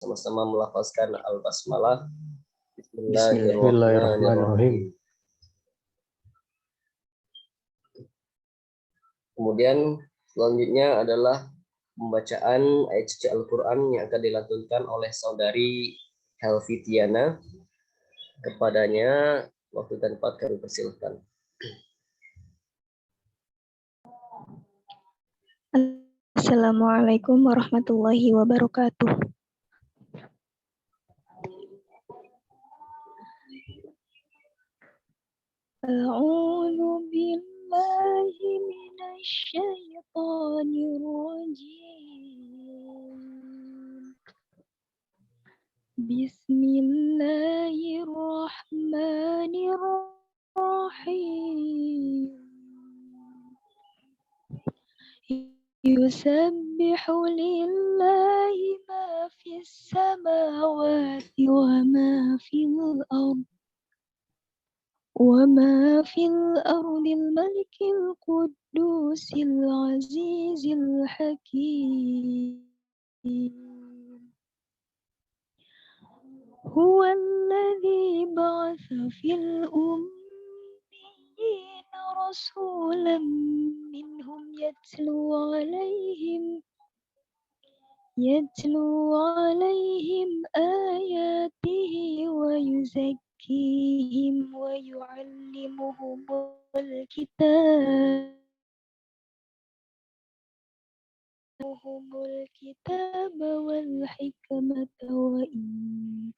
sama-sama melafazkan al-basmalah. Bismillahirrahmanirrahim. Kemudian selanjutnya adalah pembacaan ayat suci Al-Quran yang akan dilantunkan oleh saudari Helvitiana. Kepadanya waktu dan tempat kami persilahkan. Assalamualaikum warahmatullahi wabarakatuh. A'udzu billahi minasy syaithanir rajim. Bismillahirrahmanirrahim. Yusabbihu lillahi ma fis samawati wa ma fil ardh وما في الأرض الملك القدوس العزيز الحكيم هو الذي بعث في الأميين رسولا منهم يتلو عليهم آياته ويزكيهم ويعلمهم الكتاب والحكمة وإن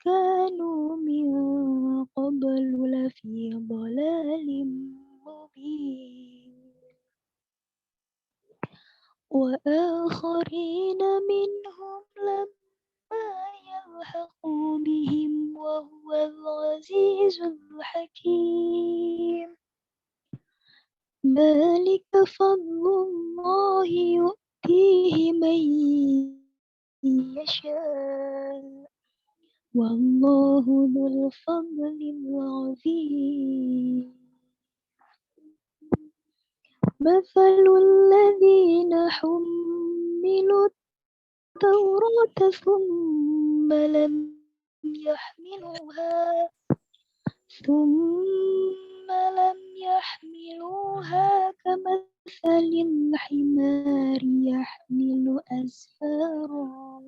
كانوا من قبل لفي ضلال مبين وآخرين منهم لما يلحقوا بهم وهو العزيز الحكيم ذلك فضل الله يؤتيه من يشاء والله ذو الفضل العظيم مثل الذين حملوا التوراة ثم لم يحملوها كمثل الحمار يحمل أسفارا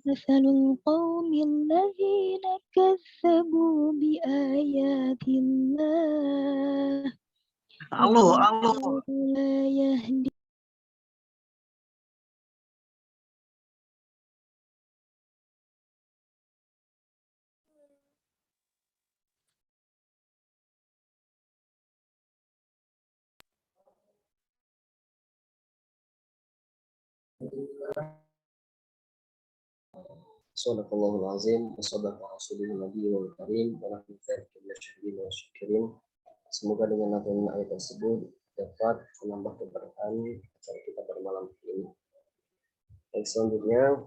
مثل القوم الذين كذبوا بآيات الله لا يهدي Shallallahul azim wa sadaqa rasulul nabiyul karim wa nahnu syahidin wa syakirin. Semoga dengan lantunan ayat tersebut dapat menambah keberkahan acara kita pada malam ini. Yang selanjutnya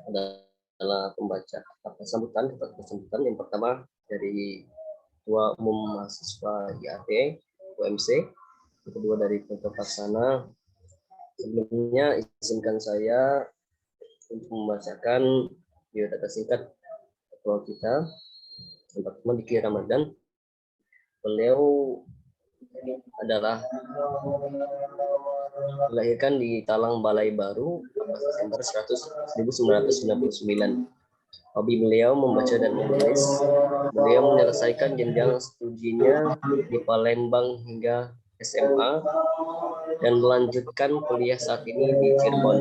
adalah sambutan yang pertama dari Ketua Umum Mahasiswa IAT UMC, yang kedua dari Ketua Pelaksana. Sebelumnya izinkan saya untuk membacakan biodata singkat ketua kita, yang pertama Diki Ramadan. Beliau adalah dilahirkan di Talang Balai Baru 14 Desember 1999. Hobi beliau membaca dan menulis. Beliau menyelesaikan jenjang studinya di Palembang hingga SMA dan melanjutkan kuliah saat ini di Cirebon.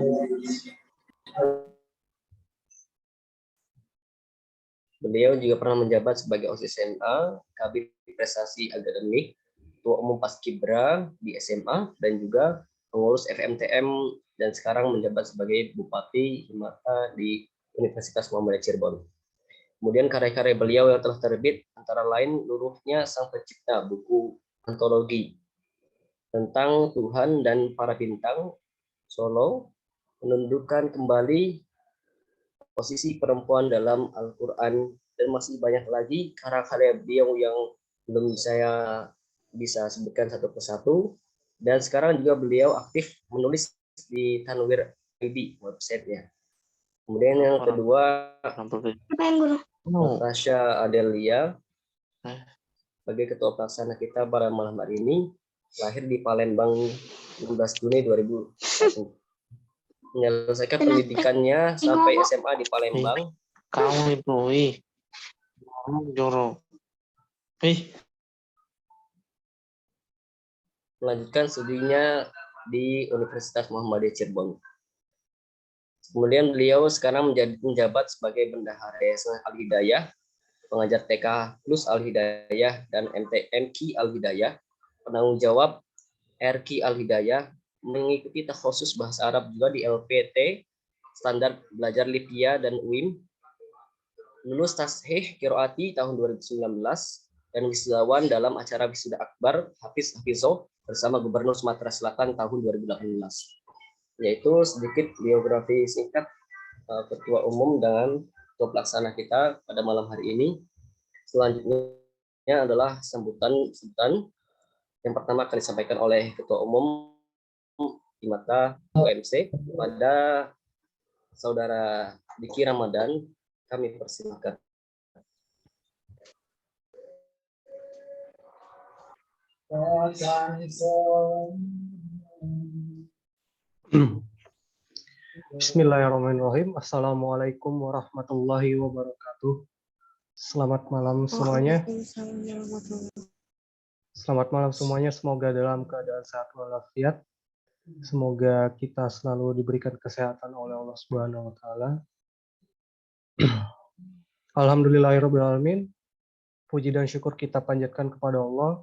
Beliau juga pernah menjabat sebagai OSIS SMA, Kabid Prestasi Akademik, Ketua Umum Paskibra di SMA, dan juga pengurus FMTM, dan sekarang menjabat sebagai Bupati Himata di Universitas Muhammadiyah Cirebon. Kemudian karya-karya beliau yang telah terbit antara lain Luruhnya Sang Pencipta, buku antologi tentang Tuhan dan Para Bintang, Solo, menundukkan kembali posisi perempuan dalam Al-Quran, dan masih banyak lagi karya-karya beliau yang belum saya bisa sebutkan satu persatu. Dan sekarang juga beliau aktif menulis di Tanwir ID websitenya. Kemudian yang kedua, Oh, Natasha Adelia sebagai ketua pelaksana kita pada malam hari ini, lahir di Palembang 16 Juni 2001. Menyelesaikan pendidikannya sampai SMA di Palembang. kamu itu, kamu jorok. Melanjutkan studinya di Universitas Muhammadiyah Cirebon. Kemudian beliau sekarang menjabat sebagai Bendahara Yayasan Al-Hidayah, pengajar TK Plus Al-Hidayah dan MK Al-Hidayah, penanggung jawab RQ Al-Hidayah, mengikuti takhusus bahasa Arab juga di LPT, standar belajar Lipia dan UIM, lulus Tasheh Qiraati tahun 2019, dan wisudawan dalam acara Wisuda Akbar Hafiz Hafizoh bersama Gubernur Sumatera Selatan tahun 2018. Yaitu sedikit biografi singkat Ketua Umum dengan Ketua Pelaksana kita pada malam hari ini. Selanjutnya adalah sambutan. Yang pertama akan disampaikan oleh Ketua Umum di mata UMC pada Saudara Diki Ramadan. Kami persilakan. Bismillahirrahmanirrahim. Assalamualaikum warahmatullahi wabarakatuh. Selamat malam semuanya. Selamat malam semuanya. Semoga dalam keadaan sehat walafiat. Semoga kita selalu diberikan kesehatan oleh Allah Subhanahu wa taala. Alhamdulillahirabbil alamin. Puji dan syukur kita panjatkan kepada Allah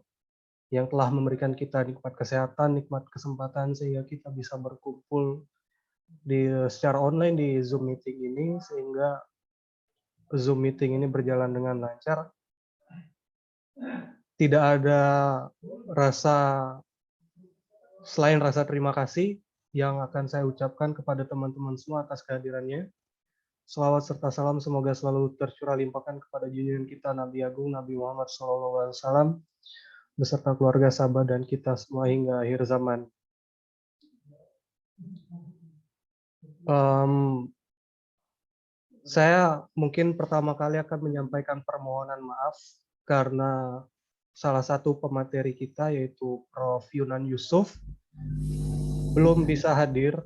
yang telah memberikan kita nikmat kesehatan, nikmat kesempatan sehingga kita bisa berkumpul secara online di Zoom meeting ini, sehingga Zoom meeting ini berjalan dengan lancar. Tidak ada selain rasa terima kasih yang akan saya ucapkan kepada teman-teman semua atas kehadirannya. Selawat serta salam semoga selalu tercurah limpahkan kepada junjungan kita Nabi Agung Nabi Muhammad SAW beserta keluarga, sahabat, dan kita semua hingga akhir zaman. Saya mungkin pertama kali akan menyampaikan permohonan maaf karena salah satu pemateri kita yaitu Prof. Yunan Yusuf belum bisa hadir.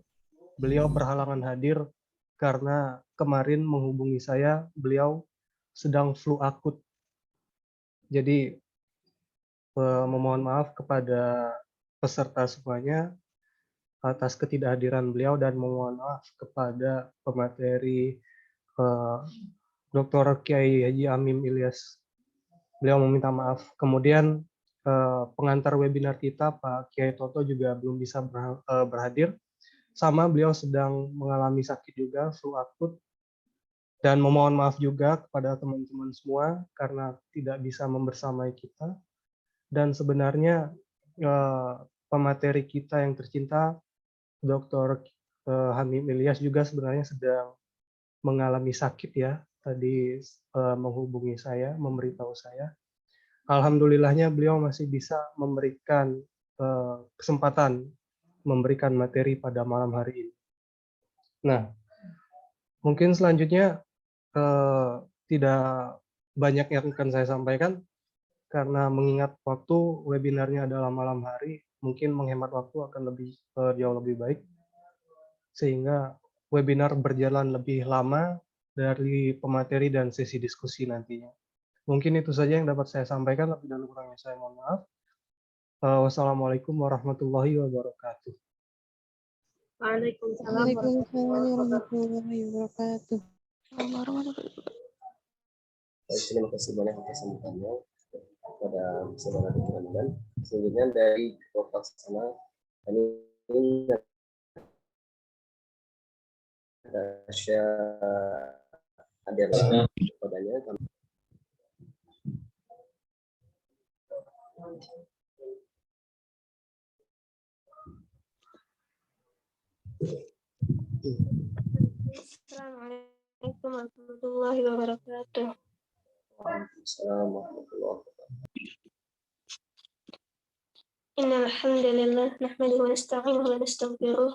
Beliau berhalangan hadir karena kemarin menghubungi saya, beliau sedang flu akut. Jadi memohon maaf kepada peserta semuanya atas ketidakhadiran beliau dan memohon maaf kepada pemateri Dr. Kiai Haji Amim Ilyas. Beliau meminta maaf. Kemudian pengantar webinar kita Pak Kiai Toto juga belum bisa berhadir. Sama beliau sedang mengalami sakit juga, flu akut. Dan memohon maaf juga kepada teman-teman semua karena tidak bisa membersamai kita. Dan sebenarnya pemateri kita yang tercinta Dr. Hamim Ilyas juga sebenarnya sedang mengalami sakit ya, tadi menghubungi saya, memberitahu saya. Alhamdulillahnya beliau masih bisa memberikan kesempatan memberikan materi pada malam hari ini. Nah, mungkin selanjutnya tidak banyak yang akan saya sampaikan karena mengingat waktu webinarnya adalah malam hari, mungkin menghemat waktu akan jauh lebih baik sehingga webinar berjalan lebih lama dari pemateri dan sesi diskusi nantinya. Mungkin itu saja yang dapat saya sampaikan, lebih dan kurangnya saya mohon maaf. Wassalamualaikum warahmatullahi wabarakatuh. Waalaikumsalam warahmatullahi wabarakatuh. Terima kasih banyak atas sambutannya kepada saudara Diki Ramadan. Selanjutnya dari Ketua Pelaksana kami Natasha Adelia kepadanya. Assalamualaikum warahmatullahi wabarakatuh. Waalaikumsalam warahmatullahi wabarakatuh. Innal hamdalillah nahmaduhu wa nasta'inuhu wa nastaghfiruh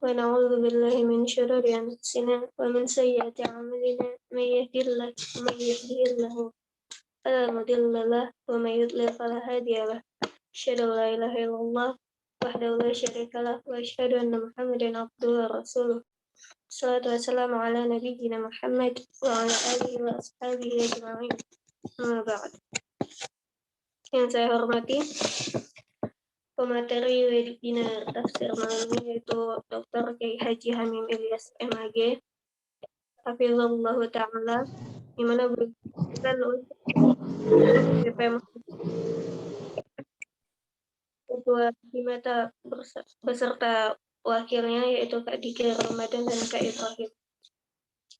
ونعوذ بالله من شرور أنفسنا ومن سيئات أعمالنا من يهده الله فلا مضل له ومن يضلل فلا هادي له أشهد أن لا إله إلا الله وحده لا شريك له وأشهد أن محمدا عبده ورسوله الصلاة والسلام على نبينا محمد وعلى آله وأصحابه أجمعين أما بعد. Yang saya hormati pemateri webinar tafsir malam ini yaitu Dr. Kiai Haji Hamim Ilyas MAG Hafizahullah Ta'ala, di mana berkaitan untuk BPM Ketua Himata beserta wakilnya yaitu Kak Diki Ramadan dan Kak Ibrahim.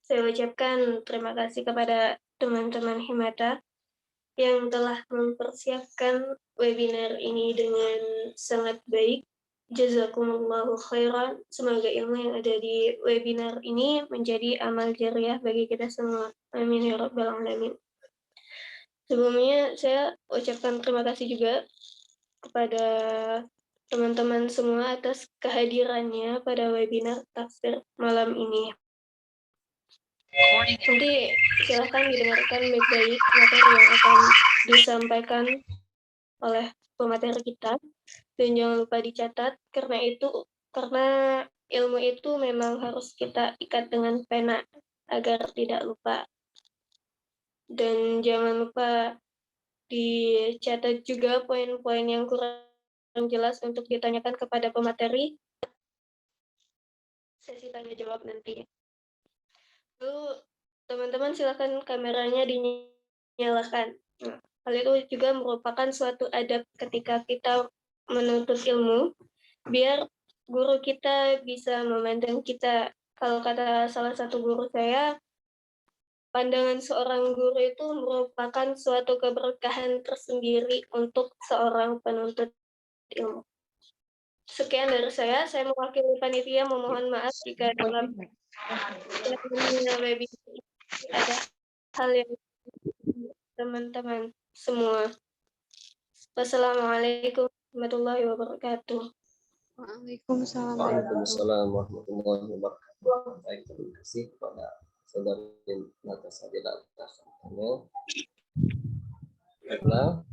Saya ucapkan terima kasih kepada teman-teman Himata yang telah mempersiapkan webinar ini dengan sangat baik. Jazakumullahu khairan. Semoga ilmu yang ada di webinar ini menjadi amal jariah bagi kita semua. Amin ya rabbal alamin. Sebelumnya saya ucapkan terima kasih juga kepada teman-teman semua atas kehadirannya pada webinar tafsir malam ini. Nanti silahkan didengarkan baik-baik materi yang akan disampaikan oleh pemateri kita, dan jangan lupa dicatat karena ilmu itu memang harus kita ikat dengan pena agar tidak lupa. Dan jangan lupa dicatat juga poin-poin yang kurang jelas untuk ditanyakan kepada pemateri sesi tanya jawab nanti. Lalu teman-teman silakan kameranya dinyalakan. Nah, hal itu juga merupakan suatu adab ketika kita menuntut ilmu, biar guru kita bisa memandang kita. Kalau kata salah satu guru saya, pandangan seorang guru itu merupakan suatu keberkahan tersendiri untuk seorang penuntut ilmu. Sekian dari saya mewakili panitia memohon maaf jika dalam webinar ada hal yang teman-teman semua. Wassalamualaikum warahmatullahi wabarakatuh. Waalaikumsalam. Waalaikumsalam warahmatullahi wabarakatuh. Baik, terima kasih kepada saudara Natasha atas sampainya. Baiklah,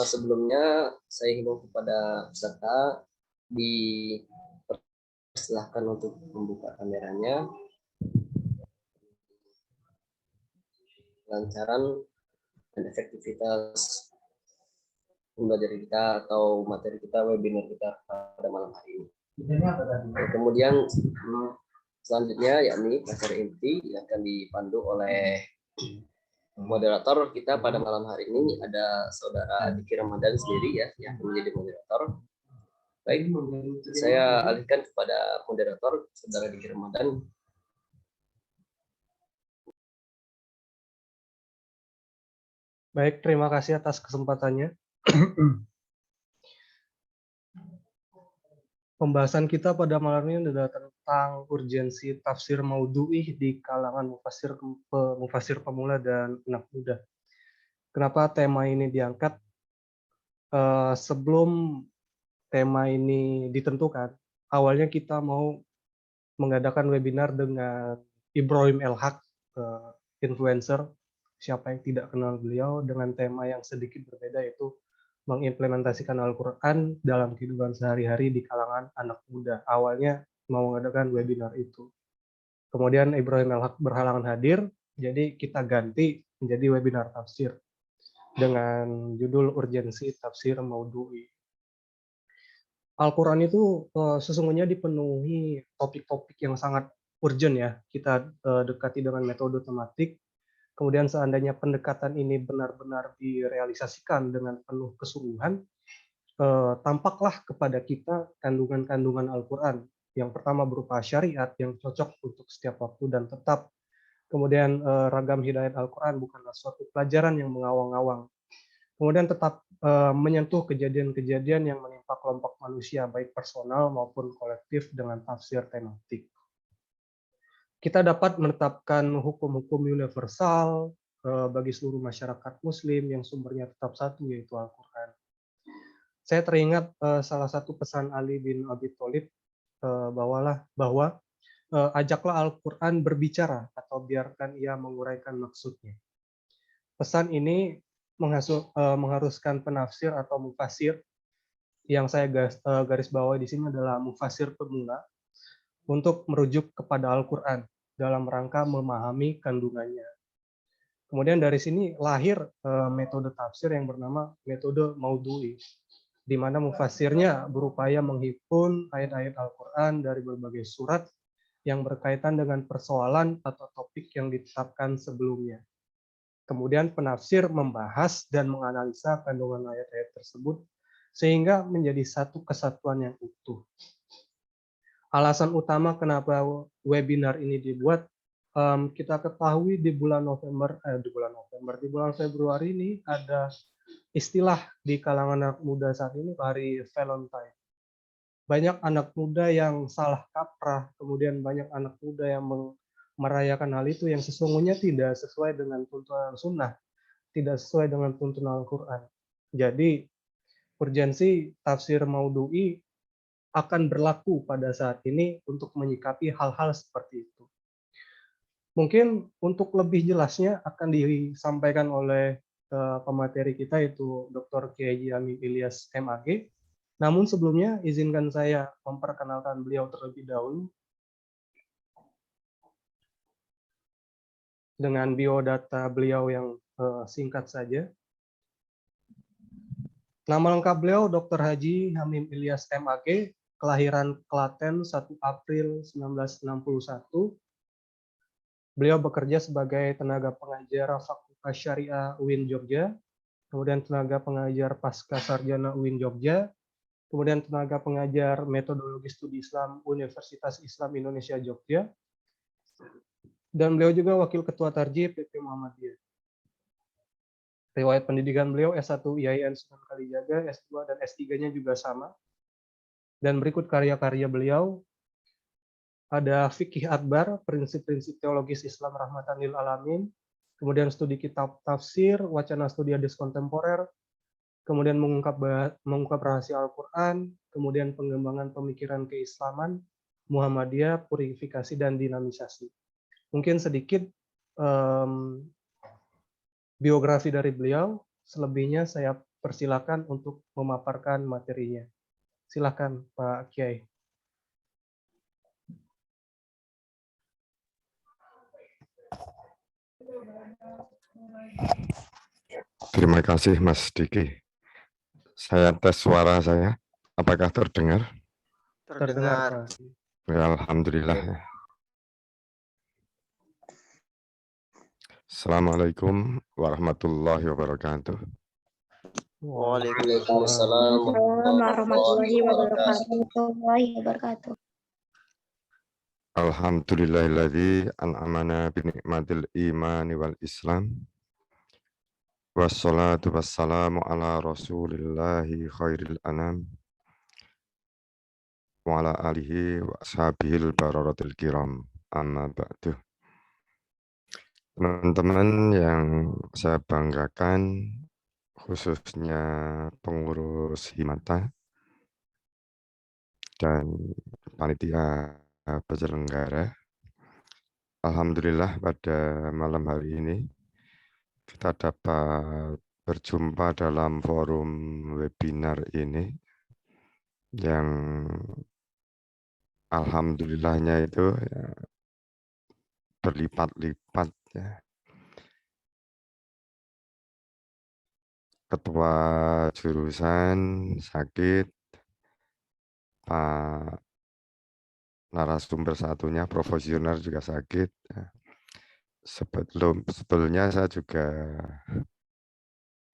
sebelumnya saya himbau kepada peserta dipersilahkan untuk membuka kameranya. Kelancaran dan efektivitas pembelajaran kita atau materi kita, webinar kita pada malam hari ini. Kemudian selanjutnya yakni materi inti yang akan dipandu oleh moderator kita pada malam hari ini, ada saudara Diki Ramadan sendiri ya yang menjadi moderator. Baik, saya alihkan kepada moderator saudara Diki Ramadan. Baik, terima kasih atas kesempatannya. Pembahasan kita pada malam ini adalah tentang urgensi tafsir maudhu'i di kalangan mufasir pemula dan anak muda. Kenapa tema ini diangkat? Sebelum tema ini ditentukan, awalnya kita mau mengadakan webinar dengan Ibrahim El-Haq, influencer. Siapa yang tidak kenal beliau, dengan tema yang sedikit berbeda, yaitu mengimplementasikan Al-Quran dalam kehidupan sehari-hari di kalangan anak muda. Awalnya mau mengadakan webinar itu. Kemudian Ibrahim El-Haq berhalangan hadir, jadi kita ganti menjadi webinar tafsir dengan judul urgensi tafsir maudhu'i. Al-Quran itu sesungguhnya dipenuhi topik-topik yang sangat urgent ya. Kita dekati dengan metode tematik. Kemudian seandainya pendekatan ini benar-benar direalisasikan dengan penuh kesungguhan, tampaklah kepada kita kandungan-kandungan Al-Quran. Yang pertama berupa syariat yang cocok untuk setiap waktu dan tetap. Kemudian ragam hidayat Al-Quran bukanlah suatu pelajaran yang mengawang-awang. Kemudian tetap menyentuh kejadian-kejadian yang menimpa kelompok manusia, baik personal maupun kolektif dengan tafsir tematik. Kita dapat menetapkan hukum-hukum universal bagi seluruh masyarakat Muslim yang sumbernya tetap satu, yaitu Al-Quran. Saya teringat salah satu pesan Ali bin Abi Thalib bahwa ajaklah Al-Quran berbicara atau biarkan ia menguraikan maksudnya. Pesan ini mengharuskan penafsir atau mufasir. Yang saya garis bawahi di sini adalah mufasir pemula untuk merujuk kepada Al-Quran dalam rangka memahami kandungannya. Kemudian dari sini lahir metode tafsir yang bernama metode maudhu'i, di mana mufasirnya berupaya menghimpun ayat-ayat Al-Quran dari berbagai surat yang berkaitan dengan persoalan atau topik yang ditetapkan sebelumnya. Kemudian penafsir membahas dan menganalisa kandungan ayat-ayat tersebut sehingga menjadi satu kesatuan yang utuh. Alasan utama kenapa webinar ini dibuat, kita ketahui di bulan Februari ini ada istilah di kalangan anak muda saat ini, hari Valentine. Banyak anak muda yang salah kaprah, kemudian banyak anak muda yang merayakan hal itu yang sesungguhnya tidak sesuai dengan tuntunan sunnah, tidak sesuai dengan tuntunan Al-Quran. Jadi, urgensi tafsir maudhu'i akan berlaku pada saat ini untuk menyikapi hal-hal seperti itu. Mungkin untuk lebih jelasnya akan disampaikan oleh pemateri kita, yaitu Dr. Kiai Hamim Ilyas MAG. Namun sebelumnya izinkan saya memperkenalkan beliau terlebih dahulu dengan biodata beliau yang singkat saja. Nama lengkap beliau Dr. Haji Hamim Ilyas MAG, kelahiran Klaten 1 April 1961. Beliau bekerja sebagai tenaga pengajar Fakultas Syariah UIN Jogja, kemudian tenaga pengajar Pasca Sarjana UIN Jogja, kemudian tenaga pengajar Metodologi Studi Islam Universitas Islam Indonesia Jogja, dan beliau juga Wakil Ketua Tarjih PP Muhammadiyah. Riwayat pendidikan beliau S1 IAIN Sunan Kalijaga, S2 dan S3-nya juga sama. Dan berikut karya-karya beliau, ada Fikih Akbar, Prinsip-prinsip Teologis Islam Rahmatan lil Alamin, kemudian studi kitab tafsir, wacana studi hadis kontemporer, kemudian mengungkap rahasia Al-Quran, kemudian pengembangan pemikiran keislaman, Muhammadiyah, purifikasi dan dinamisasi. Mungkin sedikit biografi dari beliau, selebihnya saya persilakan untuk memaparkan materinya. Silakan Pak Kiai. Terima kasih Mas Diki. Saya tes suara saya. Apakah terdengar? Terdengar, Pak. Ya, alhamdulillah. Assalamualaikum warahmatullahi wabarakatuh. Waalaikumsalam warahmatullahi wabarakatuh. Alhamdulillahilladzi an'amana bi ni'matil imani wal islam. Wassalatu wassalamu ala rasulillahi khairil anam. Wa ala alihi wa ashabihil bararatil kiram. Amma ba'du. Teman-teman yang saya banggakan, khususnya pengurus Himata dan panitia penyelenggara. Alhamdulillah pada malam hari ini kita dapat berjumpa dalam forum webinar ini yang alhamdulillahnya itu ya, berlipat-lipat ya. Ketua jurusan sakit, Pak narasumber satunya profesional juga sakit. Sebetulnya saya juga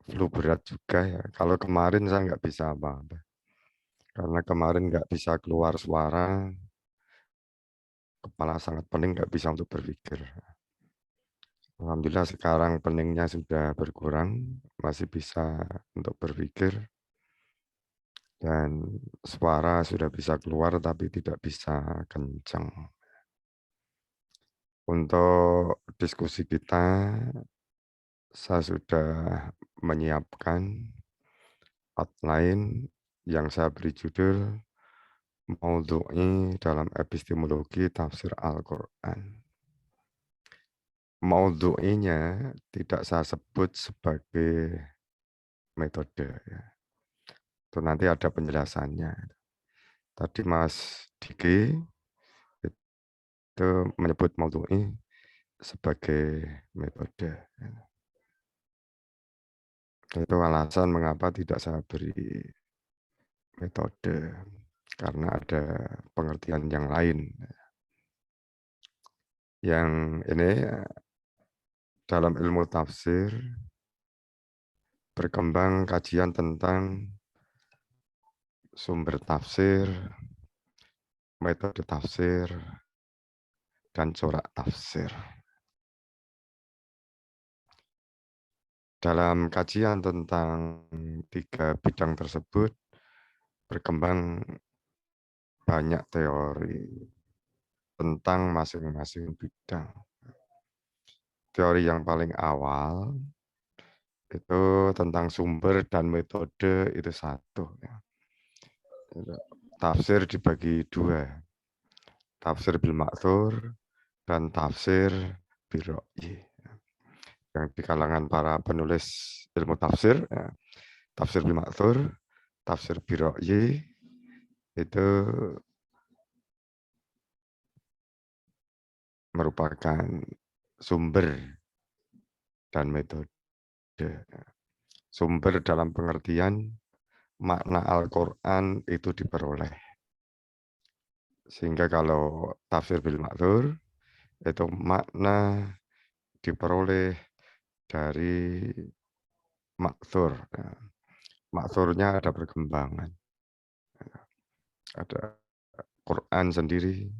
flu berat juga ya. Kalau kemarin saya nggak bisa apa-apa. Karena kemarin nggak bisa keluar suara, kepala sangat pening, nggak bisa untuk berpikir. Alhamdulillah sekarang peningnya sudah berkurang, masih bisa untuk berpikir. Dan suara sudah bisa keluar tapi tidak bisa kencang. Untuk diskusi kita, saya sudah menyiapkan outline yang saya beri judul maudhu'i dalam epistemologi tafsir Al-Quran. Maudhu'inya tidak saya sebut sebagai metode. Ya. Itu nanti ada penjelasannya. Tadi Mas Diki itu menyebut maudhu'i sebagai metode. Itu alasan mengapa tidak saya beri metode. Karena ada pengertian yang lain. Yang ini dalam ilmu tafsir berkembang kajian tentang sumber tafsir, metode tafsir, dan corak tafsir. Dalam kajian tentang 3 bidang tersebut berkembang banyak teori tentang masing-masing bidang. Teori yang paling awal itu tentang sumber dan metode itu satu. Tafsir dibagi 2, tafsir bil ma'thur dan tafsir bil ra'yi. Yang di kalangan para penulis ilmu tafsir, tafsir bil ma'thur, tafsir bil ra'yi itu merupakan sumber dan metode. Sumber dalam pengertian makna Al-Quran itu diperoleh. Sehingga kalau tafsir bil ma'thur itu makna diperoleh dari ma'thur. Ma'thurnya ada perkembangan. Ada Quran sendiri,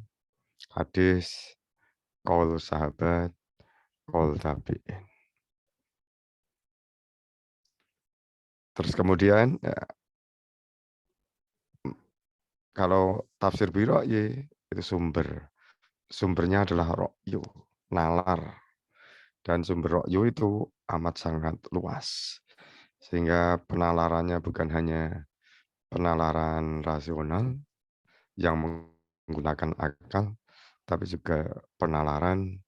hadis, qaul sahabat, qaul tabi'in. Terus kemudian kalau tafsir bil ra'yi itu sumbernya adalah ra'yu, nalar. Dan sumber ra'yu itu amat sangat luas. Sehingga penalarannya bukan hanya penalaran rasional yang menggunakan akal, tapi juga penalaran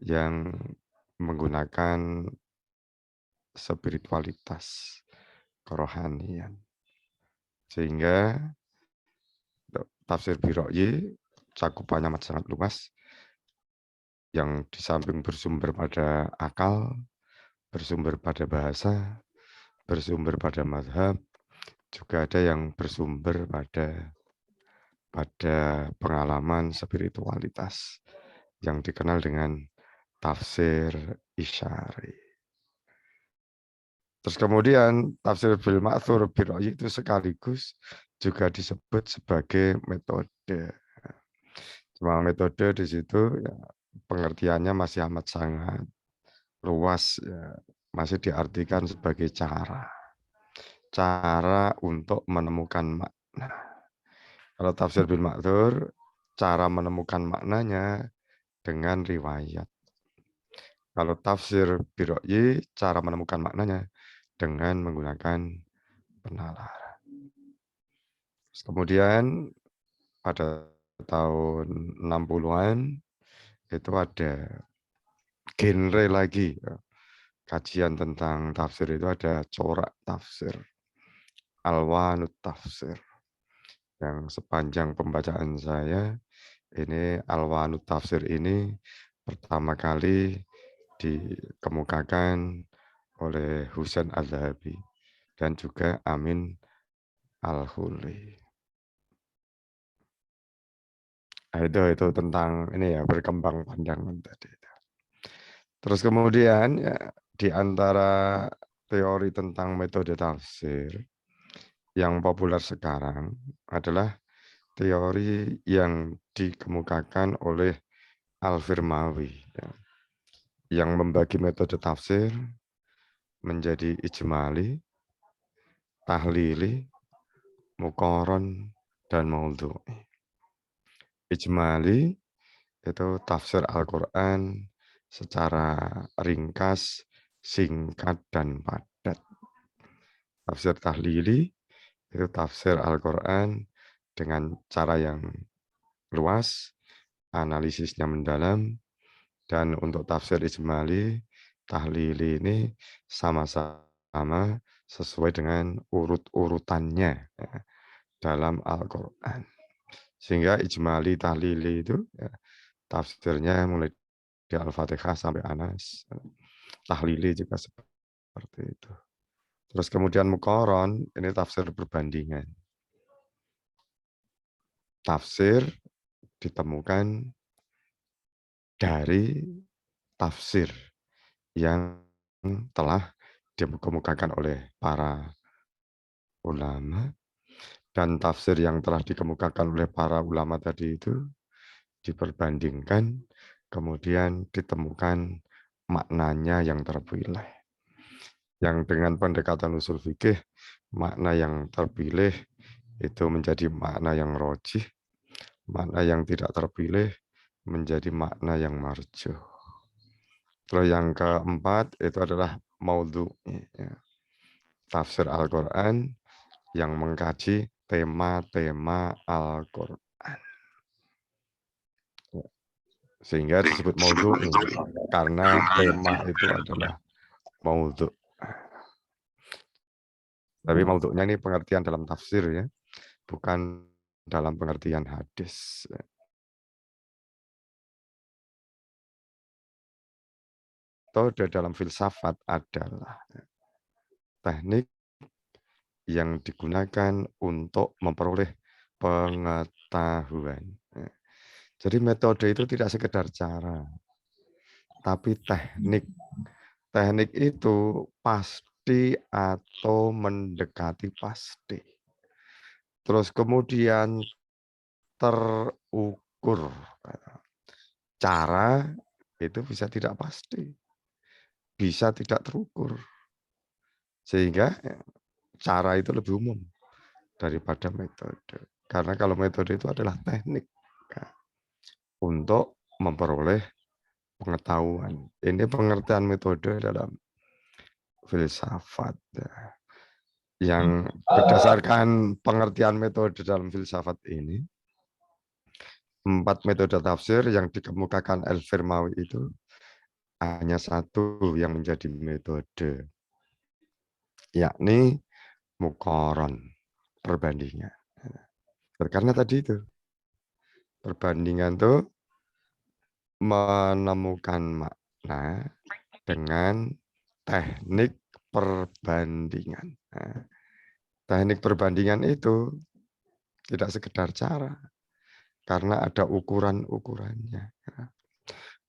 yang menggunakan spiritualitas, kerohanian. Sehingga tafsir bil ra'yi cakupannya amat sangat luas, yang di samping bersumber pada akal, bersumber pada bahasa, bersumber pada mazhab, juga ada yang bersumber pada pengalaman spiritualitas yang dikenal dengan tafsir isyari. Terus kemudian tafsir bil ma'thur bil ra'yi itu sekaligus juga disebut sebagai metode. Cuma metode di situ ya, pengertiannya masih amat sangat luas, ya, masih diartikan sebagai cara untuk menemukan makna. Kalau tafsir bil ma'thur, cara menemukan maknanya dengan riwayat. Kalau tafsir bil ra'yi, cara menemukan maknanya dengan menggunakan penalaran. Kemudian pada tahun 60-an itu ada genre lagi. Kajian tentang tafsir itu ada corak tafsir, alwanut tafsir. Yang sepanjang pembacaan saya, ini alwanut tafsir ini pertama kali dikemukakan oleh Husain Al-Zahabi dan juga Amin Al-Huli. Itu tentang ini ya, berkembang pandangan tadi. Terus kemudian ya, di antara teori tentang metode tafsir yang populer sekarang adalah teori yang dikemukakan oleh Al-Firmawi, ya, yang membagi metode tafsir menjadi ijmali, tahlili, muqaron, dan maudhu'i. Ijmali itu tafsir Al-Quran secara ringkas, singkat, dan padat. Tafsir tahlili itu tafsir Al-Quran dengan cara yang luas, analisisnya mendalam, dan untuk tafsir ijmali, tahlili ini sama-sama sesuai dengan urut-urutannya dalam Al-Quran. Sehingga ijmali tahlili itu tafsirnya mulai di Al-Fatihah sampai Anas. Tahlili juga seperti itu. Terus kemudian muqaron, ini tafsir perbandingan. Tafsir ditemukan dari tafsir yang telah dikemukakan oleh para ulama, dan tafsir yang telah dikemukakan oleh para ulama tadi itu diperbandingkan, kemudian ditemukan maknanya yang terpilih. Yang dengan pendekatan usul fikih, makna yang terpilih itu menjadi makna yang rojih, makna yang tidak terpilih menjadi makna yang marjuh. Terus yang keempat itu adalah maudhu, tafsir Al-Quran yang mengkaji tema-tema Al-Quran. Sehingga disebut maudhu karena tema itu adalah maudhu. Tapi maudhu'nya ini pengertian dalam tafsir ya, bukan dalam pengertian hadis. Metode dalam filsafat adalah teknik yang digunakan untuk memperoleh pengetahuan. Jadi metode itu tidak sekedar cara, tapi teknik. Teknik itu pasti atau mendekati pasti. Terus kemudian terukur. Cara itu bisa tidak pasti, bisa tidak terukur. Sehingga cara itu lebih umum daripada metode. Karena kalau metode itu adalah teknik untuk memperoleh pengetahuan. Ini pengertian metode dalam filsafat. Yang berdasarkan pengertian metode dalam filsafat ini, 4 metode tafsir yang dikemukakan Al-Firmawi itu hanya satu yang menjadi metode, yakni muqaron, perbandingan. Karena tadi itu, perbandingan itu menemukan makna dengan teknik perbandingan. Nah, teknik perbandingan itu tidak sekedar cara, karena ada ukuran-ukurannya.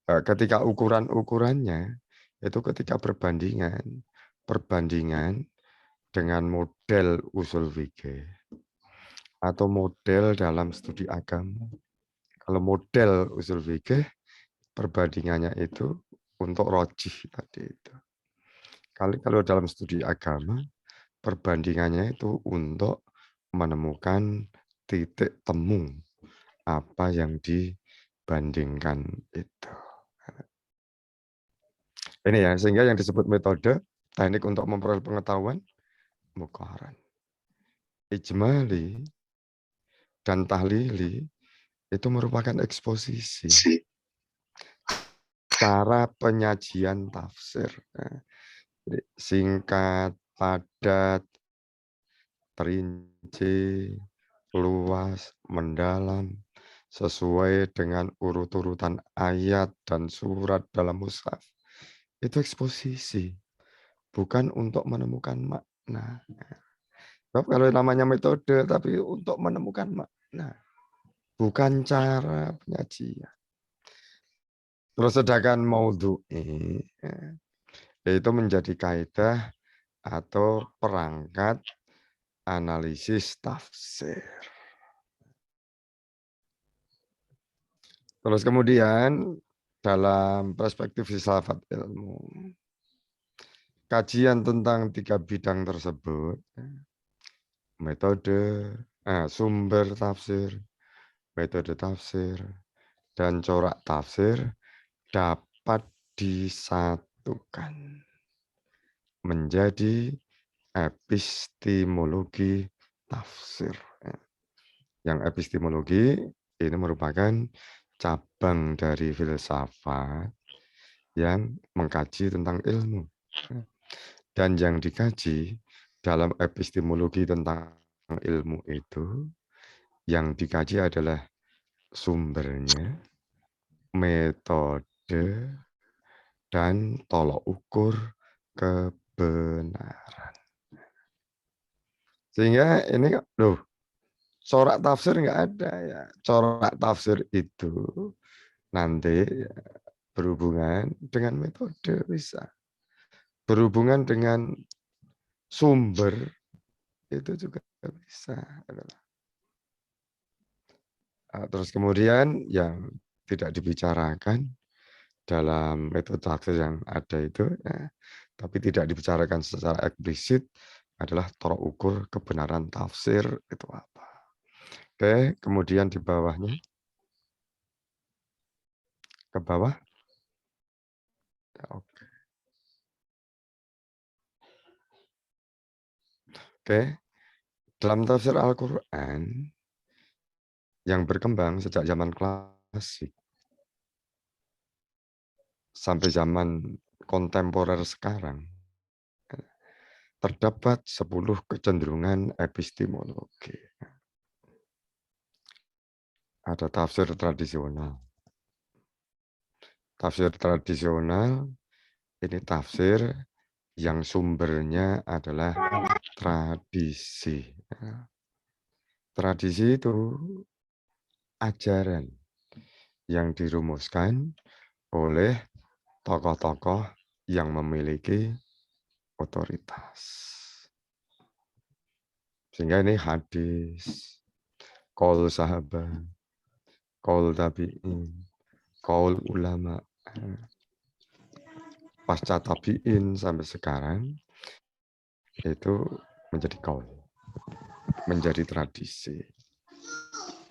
Ketika ukuran-ukurannya, itu ketika perbandingan dengan model usul fikih atau model dalam studi agama. Kalau model usul fikih, perbandingannya itu untuk rojih tadi itu. Kalau dalam studi agama, perbandingannya itu untuk menemukan titik temu apa yang dibandingkan itu. Ini ya, sehingga yang disebut metode, teknik untuk memperoleh pengetahuan, muqaran. Ijmali dan tahlili itu merupakan eksposisi. Cara penyajian tafsir. Singkat, padat, perinci, luas, mendalam, sesuai dengan urut-urutan ayat dan surat dalam mushaf. Itu eksposisi, bukan untuk menemukan makna. Sebab kalau namanya metode, tapi untuk menemukan makna, bukan cara penyajian. Terus sedangkan maudhu'i itu menjadi kaidah atau perangkat analisis tafsir. Terus kemudian dalam perspektif filsafat ilmu, kajian tentang 3 bidang tersebut, metode, sumber tafsir, metode tafsir, dan corak tafsir dapat disatukan menjadi epistemologi tafsir. Yang epistemologi ini merupakan cabang dari filsafat yang mengkaji tentang ilmu. Dan yang dikaji dalam epistemologi tentang ilmu itu, yang dikaji adalah sumbernya, metode, dan tolok ukur kebenaran. Sehingga ini, loh, corak tafsir nggak ada ya. Corak tafsir itu nanti berhubungan dengan metode bisa. Berhubungan dengan sumber itu juga bisa. Terus kemudian yang tidak dibicarakan dalam metode tafsir yang ada itu, ya, tapi tidak dibicarakan secara eksplisit adalah tolok ukur kebenaran tafsir itu apa. Oke, kemudian di bawahnya, ke bawah. Ya, oke. Oke, dalam tafsir Al-Quran yang berkembang sejak zaman klasik sampai zaman kontemporer sekarang, terdapat 10 kecenderungan epistemologi. Ada tafsir tradisional. Tafsir tradisional ini tafsir yang sumbernya adalah tradisi. Tradisi itu ajaran yang dirumuskan oleh tokoh-tokoh yang memiliki otoritas. Sehingga ini hadis, qaul sahabat, qaul tabi'in, qaul ulama, pasca tabi'in sampai sekarang itu menjadi qaul, menjadi tradisi.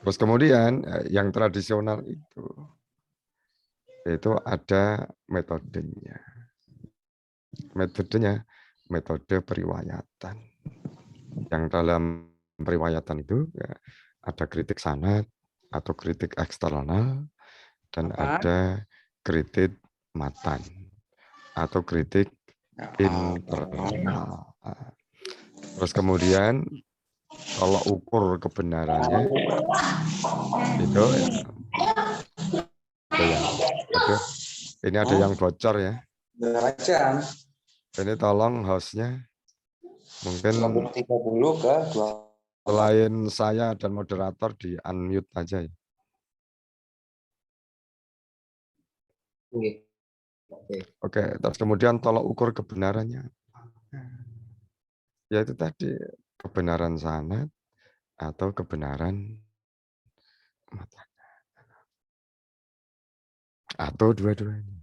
Terus kemudian yang tradisional itu ada metodenya. Metodenya metode periwayatan. Yang dalam periwayatan itu ya, ada kritik sanad atau kritik eksternal dan ada kritik matan atau kritik internal. Terus kemudian kalau ukur kebenarannya itu ya, ini ada yang bocor ya. Ini tolong hostnya mungkin selain saya dan moderator di unmute aja ya. Oke, terus kemudian tolok ukur kebenarannya. Yaitu tadi kebenaran sanad atau kebenaran matan. Atau dua-duanya.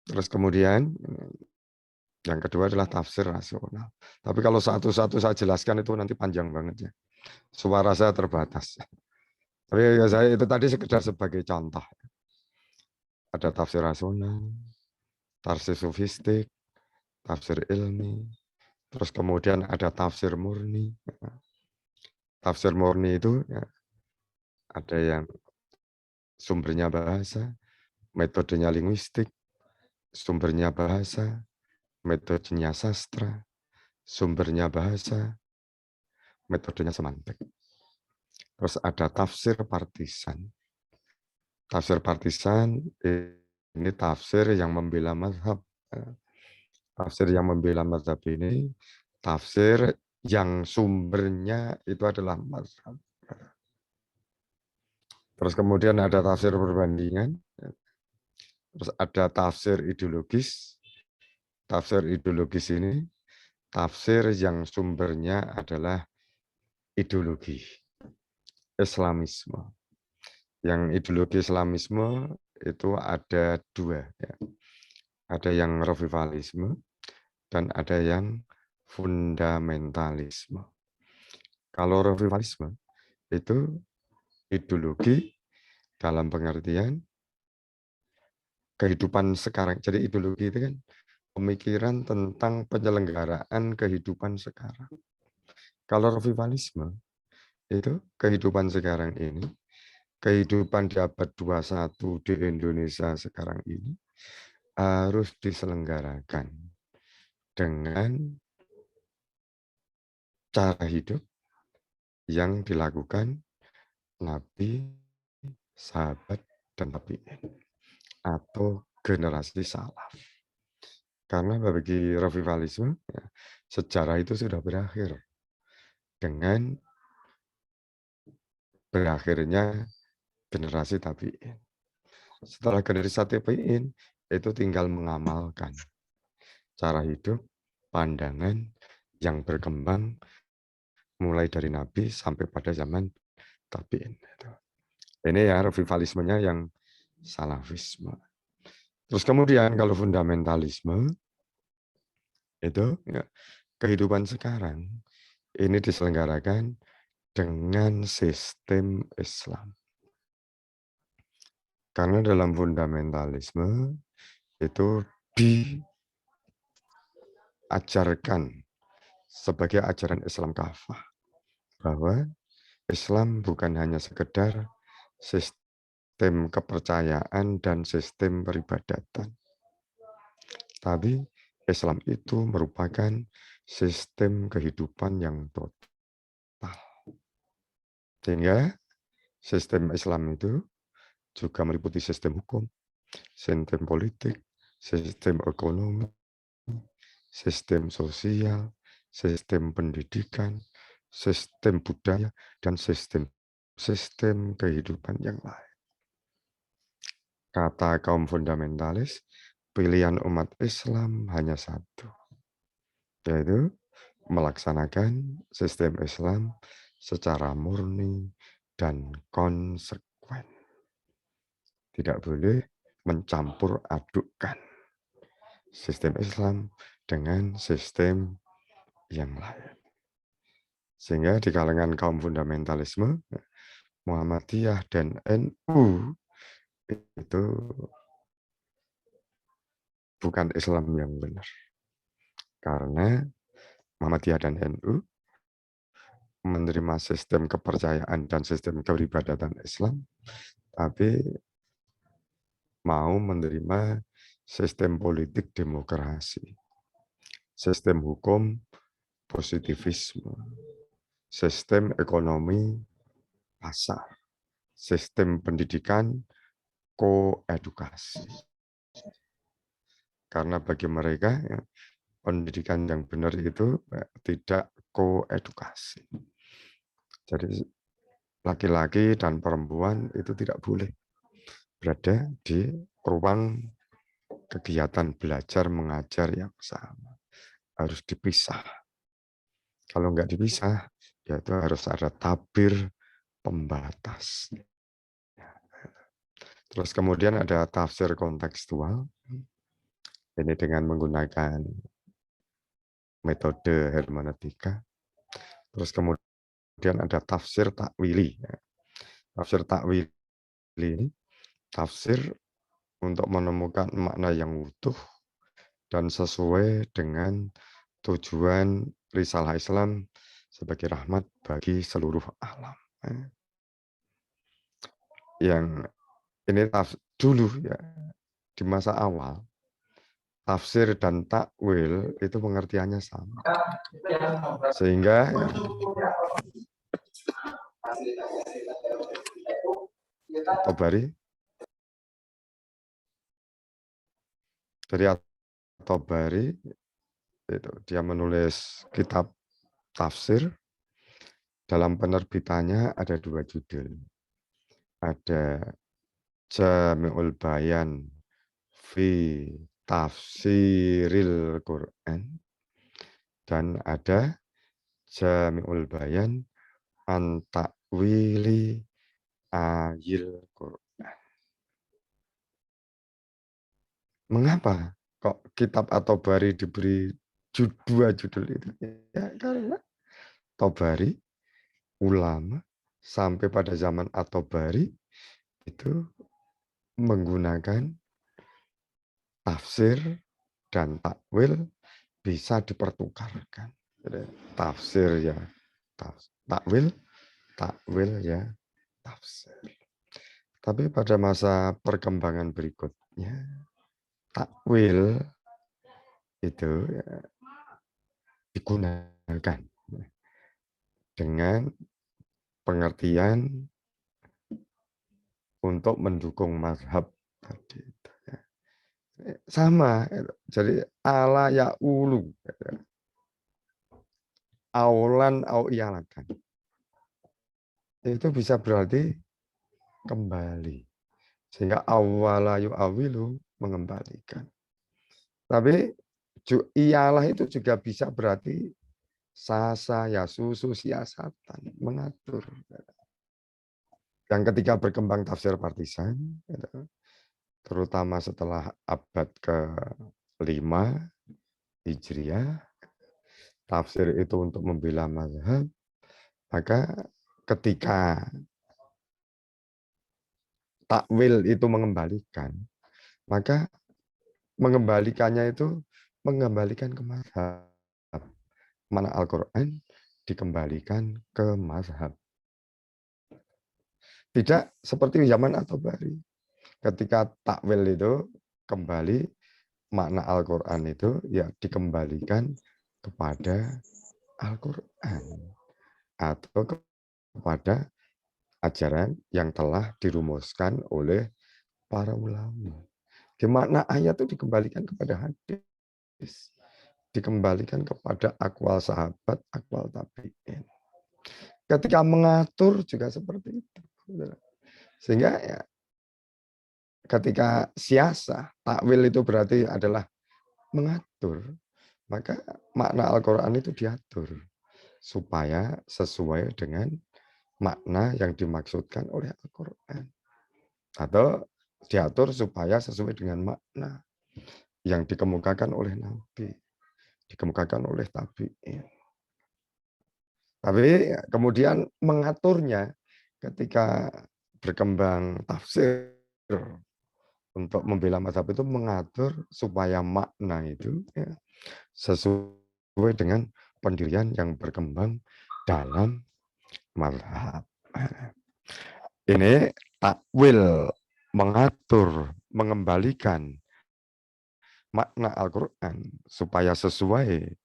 Terus kemudian yang kedua adalah tafsir rasional. Tapi kalau satu-satu saya jelaskan itu nanti panjang banget ya. Suara saya terbatas. Tapi ya saya itu tadi sekedar sebagai contoh. Ada tafsir rasional, tafsir sofistik, tafsir ilmi, terus kemudian ada tafsir murni. Tafsir murni itu ya, ada yang sumbernya bahasa, metodenya linguistik, sumbernya bahasa, metodenya sastra, sumbernya bahasa, metodenya semantik. Terus ada tafsir partisan. Tafsir partisan ini tafsir yang membela mazhab. Tafsir yang membela mazhab ini tafsir yang sumbernya itu adalah mazhab. Terus kemudian ada tafsir perbandingan. Terus ada tafsir ideologis. Tafsir ideologis ini tafsir yang sumbernya adalah ideologi Islamisme. Yang ideologi Islamisme itu ada dua. Ya. Ada yang revivalisme dan ada yang fundamentalisme. Kalau revivalisme itu ideologi dalam pengertian kehidupan sekarang. Jadi ideologi itu kan pemikiran tentang penyelenggaraan kehidupan sekarang. Kalau revivalisme itu kehidupan sekarang ini, kehidupan di abad 21 di Indonesia sekarang ini harus diselenggarakan dengan cara hidup yang dilakukan Nabi, sahabat, dan tabi'in atau generasi salaf. Karena bagi revivalisme, ya, sejarah itu sudah berakhir dengan berakhirnya generasi tabi'in. Setelah generasi tabi'in, itu tinggal mengamalkan cara hidup, pandangan yang berkembang mulai dari Nabi sampai pada zaman tabi'in. Ini ya revivalismenya yang salafisme. Terus kemudian kalau fundamentalisme, itu ya, kehidupan sekarang ini diselenggarakan dengan sistem Islam. Karena dalam fundamentalisme itu diajarkan sebagai ajaran Islam kafah bahwa Islam bukan hanya sekedar sistem kepercayaan dan sistem peribadatan, tapi Islam itu merupakan sistem kehidupan yang total. Sehingga sistem Islam itu juga meliputi sistem hukum, sistem politik, sistem ekonomi, sistem sosial, sistem pendidikan, sistem budaya, dan sistem kehidupan yang lain. Kata kaum fundamentalis, pilihan umat Islam hanya satu, yaitu melaksanakan sistem Islam secara murni dan konsekuen. Tidak boleh mencampur adukkan sistem Islam dengan sistem yang lain. Sehingga di kalangan kaum fundamentalisme, Muhammadiyah dan NU itu bukan Islam yang benar. Karena Muhammadiyah dan NU menerima sistem kepercayaan dan sistem kepribadatan Islam, tapi mau menerima sistem politik demokrasi, sistem hukum positivisme, sistem ekonomi pasar, sistem pendidikan koedukasi. Karena bagi mereka ya, pendidikan yang benar itu tidak koedukasi. Jadi laki-laki dan perempuan itu tidak boleh berada di ruang kegiatan belajar mengajar yang sama. Harus dipisah. Kalau nggak dipisah, ya itu harus ada tabir pembatas. Terus kemudian ada tafsir kontekstual. Ini dengan menggunakan metode hermeneutika. Terus kemudian ada tafsir takwili. Tafsir takwili ini tafsir untuk menemukan makna yang utuh dan sesuai dengan tujuan risalah Islam sebagai rahmat bagi seluruh alam. Yang ini dulu ya di masa awal tafsir dan takwil itu pengertiannya sama. Sehingga At-Tabari dari At-Tabari itu dia menulis kitab tafsir. Dalam penerbitannya ada 2 judul. Ada Jami'ul Bayan fi Tafsiril Quran dan ada Jami'ul Bayan an Ta'wili Ayil Quran. Mengapa kok kitab At-Tabari diberi 2 judul itu? Ya, karena Tabari ulama sampai pada zaman At-Tabari itu menggunakan tafsir dan takwil bisa dipertukarkan. Jadi, tafsir ya takwil, takwil ya tafsir. Tapi pada masa perkembangan berikutnya, takwil itu ya, digunakan dengan pengertian untuk mendukung mazhab tadi. Sama, jadi ala ya ulu, aulan au iyalakan. Itu bisa berarti kembali. Sehingga awala yu awilu mengembalikan. Tapi ialah itu juga bisa berarti sasa ya susu siasatan, mengatur. Yang ketika berkembang tafsir partisan, terutama setelah abad ke-5 Hijriah, tafsir itu untuk membela mazhab, maka ketika takwil itu mengembalikan, maka mengembalikannya itu mengembalikan ke mazhab. Mana Al-Quran dikembalikan ke mazhab. Tidak seperti zaman At-Tabari. Ketika takwil itu kembali, makna Al-Quran itu ya dikembalikan kepada Al-Quran. Atau kepada ajaran yang telah dirumuskan oleh para ulama. Di makna ayat itu dikembalikan kepada hadis. Dikembalikan kepada akwal sahabat, akwal tabi'in. Ketika mengatur juga seperti itu. Sehingga ya, ketika siasah, takwil itu berarti adalah mengatur. Maka makna Al-Quran itu diatur. Supaya sesuai dengan makna yang dimaksudkan oleh Al-Quran. Atau diatur supaya sesuai dengan makna yang dikemukakan oleh Nabi. Dikemukakan oleh tabi'in. Tapi kemudian mengaturnya ketika berkembang tafsir untuk membela mazhab itu mengatur supaya makna itu ya, sesuai dengan pendirian yang berkembang dalam mazhab. Ini takwil mengatur, mengembalikan makna Al-Quran supaya sesuai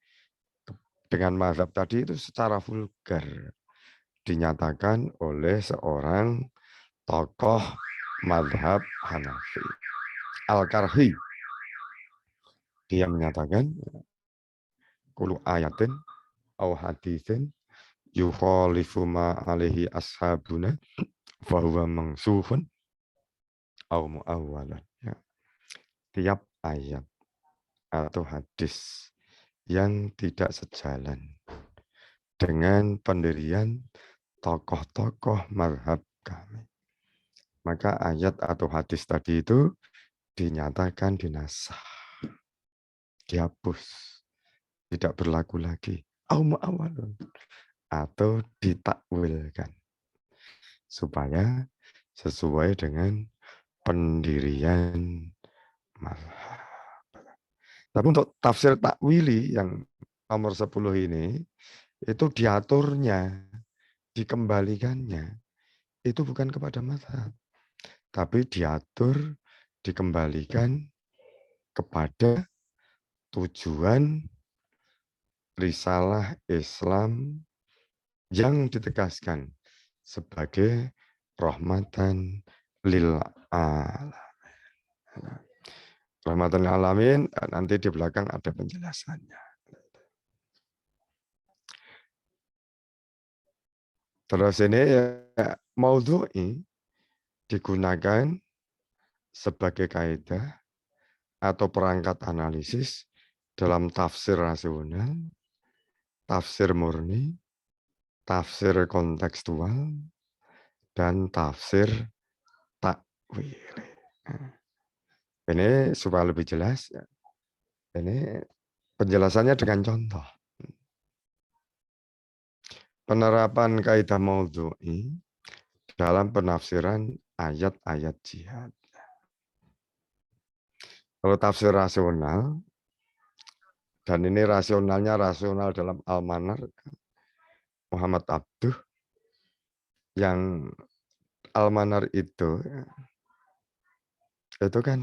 dengan mazhab tadi itu secara vulgar dinyatakan oleh seorang tokoh mazhab Hanafi, Al-Karhi. Dia menyatakan kullu ayatin au haditsin yukhalifu ma alaihi ashabuna fa huwa mangsufun au muawwalan. Ya. Tiap ayat atau hadis yang tidak sejalan dengan pendirian tokoh-tokoh mazhab kami, maka ayat atau hadis tadi itu dinyatakan dinasah, dihapus, tidak berlaku lagi, atau ditakwilkan supaya sesuai dengan pendirian mazhab. Tapi untuk tafsir takwili yang nomor 10 ini, itu diaturnya, dikembalikannya, itu bukan kepada mazhab. Tapi diatur, dikembalikan kepada tujuan risalah Islam yang ditegaskan sebagai rahmatan lil alamin. Rahmatan lil alamin, nanti di belakang ada penjelasannya. Terus ini ya, maudhu'i digunakan sebagai kaidah atau perangkat analisis dalam tafsir rasional, tafsir murni, tafsir kontekstual, dan tafsir takwil. Ini supaya lebih jelas, ini penjelasannya dengan contoh. Penerapan kaidah maudhu'i dalam penafsiran ayat-ayat jihad. Kalau tafsir rasional, dan ini rasionalnya rasional dalam Al-Manar, Muhammad Abduh, yang Al-Manar itu kan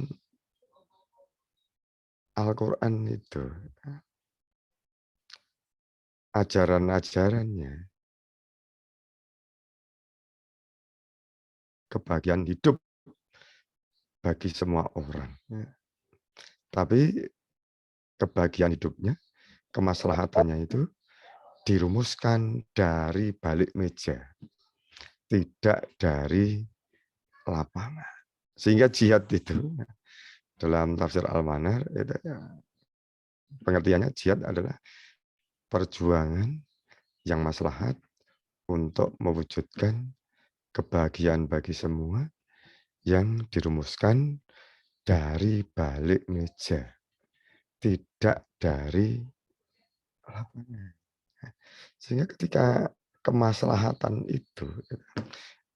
Al-Quran itu ajaran-ajarannya kebahagiaan hidup bagi semua orang. Tapi kebahagiaan hidupnya, kemaslahatannya itu dirumuskan dari balik meja, tidak dari lapangan. Sehingga jihad itu dalam tafsir Al-Manar itu pengertiannya jihad adalah perjuangan yang maslahat untuk mewujudkan kebahagiaan bagi semua yang dirumuskan dari balik meja, tidak dari lapangan. Sehingga ketika kemaslahatan itu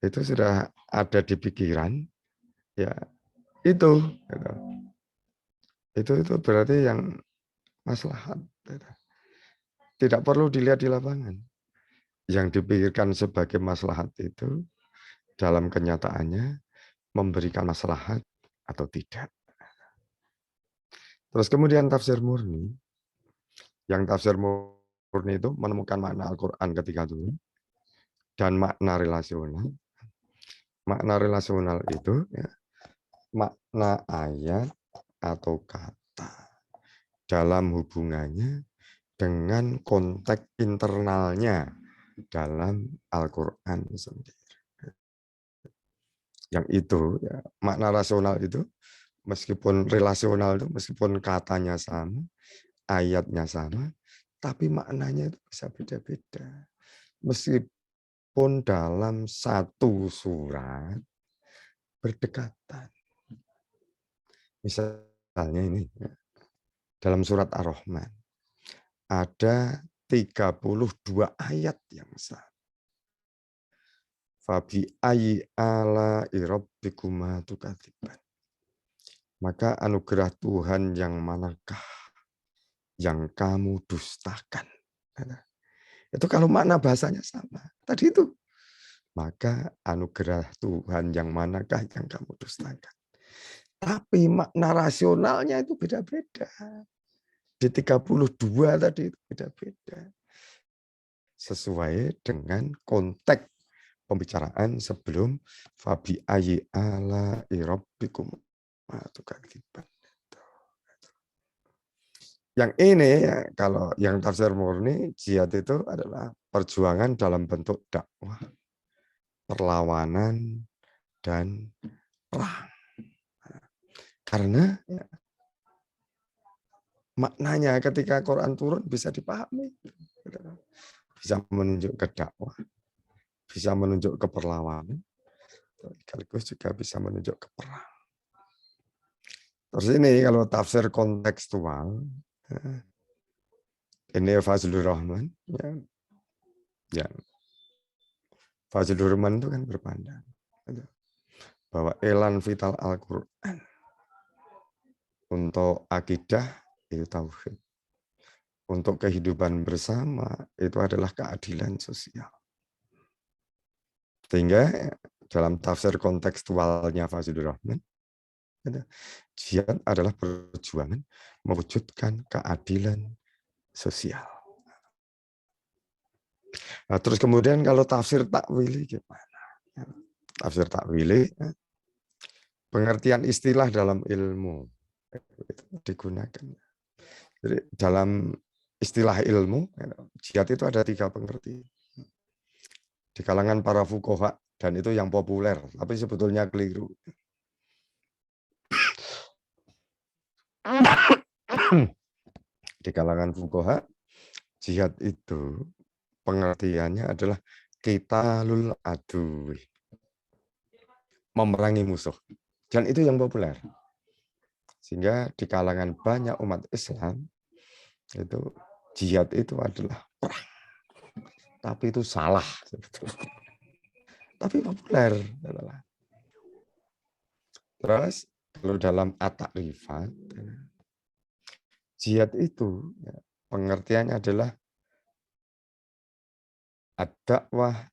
sudah ada di pikiran, ya itu berarti yang maslahat. Tidak perlu dilihat di lapangan. Yang dipikirkan sebagai maslahat itu dalam kenyataannya memberikan maslahat atau tidak. Terus kemudian tafsir murni. Yang tafsir murni itu menemukan makna Al-Quran ketika turun dan makna relasional. Makna relasional itu ya, makna ayat atau kata dalam hubungannya dengan konteks internalnya dalam Al-Quran sendiri. Yang itu ya, makna rasional itu meskipun relasional itu meskipun katanya sama, ayatnya sama, tapi maknanya itu bisa beda-beda. Meskipun dalam satu surat berdekatan. Misalnya ini, dalam surat Ar-Rahman, ada 32 ayat yang sama. Fabi ayyi ala'i rabbikuma tukadziban. Maka anugerah Tuhan yang manakah yang kamu dustakan? Itu kalau makna bahasanya sama. Tadi itu. Maka anugerah Tuhan yang manakah yang kamu dustakan? Tapi makna rasionalnya itu beda-beda. Di 32 tadi itu beda-beda. Sesuai dengan konteks pembicaraan sebelum fabi ayyi ala'i rabbikum tukadziban. Yang ini ya, kalau yang tafsir murni jihad itu adalah perjuangan dalam bentuk dakwah, perlawanan dan perang. Karena ya, maknanya ketika Quran turun bisa dipahami, bisa menunjuk ke dakwah, bisa menunjuk ke perlawanan, sekaligus juga bisa menunjuk ke perang. Terus ini kalau tafsir kontekstual, ini Fazlur Rahman, ya, Fazlur Rahman itu kan berpandang bahwa elan vital Al-Quran untuk akidah itu tauhid, untuk kehidupan bersama itu adalah keadilan sosial. Sehingga dalam tafsir kontekstualnya Fazlur Rahman, jihad adalah perjuangan mewujudkan keadilan sosial. Nah, terus kemudian kalau tafsir takwili gimana? Tafsir takwili, pengertian istilah dalam ilmu itu digunakan. Jadi dalam istilah ilmu, jihad itu ada 3 pengertian. Di kalangan para fuqaha, dan itu yang populer, tapi sebetulnya keliru. Di kalangan fuqaha, jihad itu pengertiannya adalah qitalul aduwi, memerangi musuh. Dan itu yang populer. Sehingga di kalangan banyak umat Islam, itu jihad itu adalah perang. Tapi itu salah. Tapi populer. Terus kalau dalam at-ta'rifat, jihad itu pengertiannya adalah ad-dakwah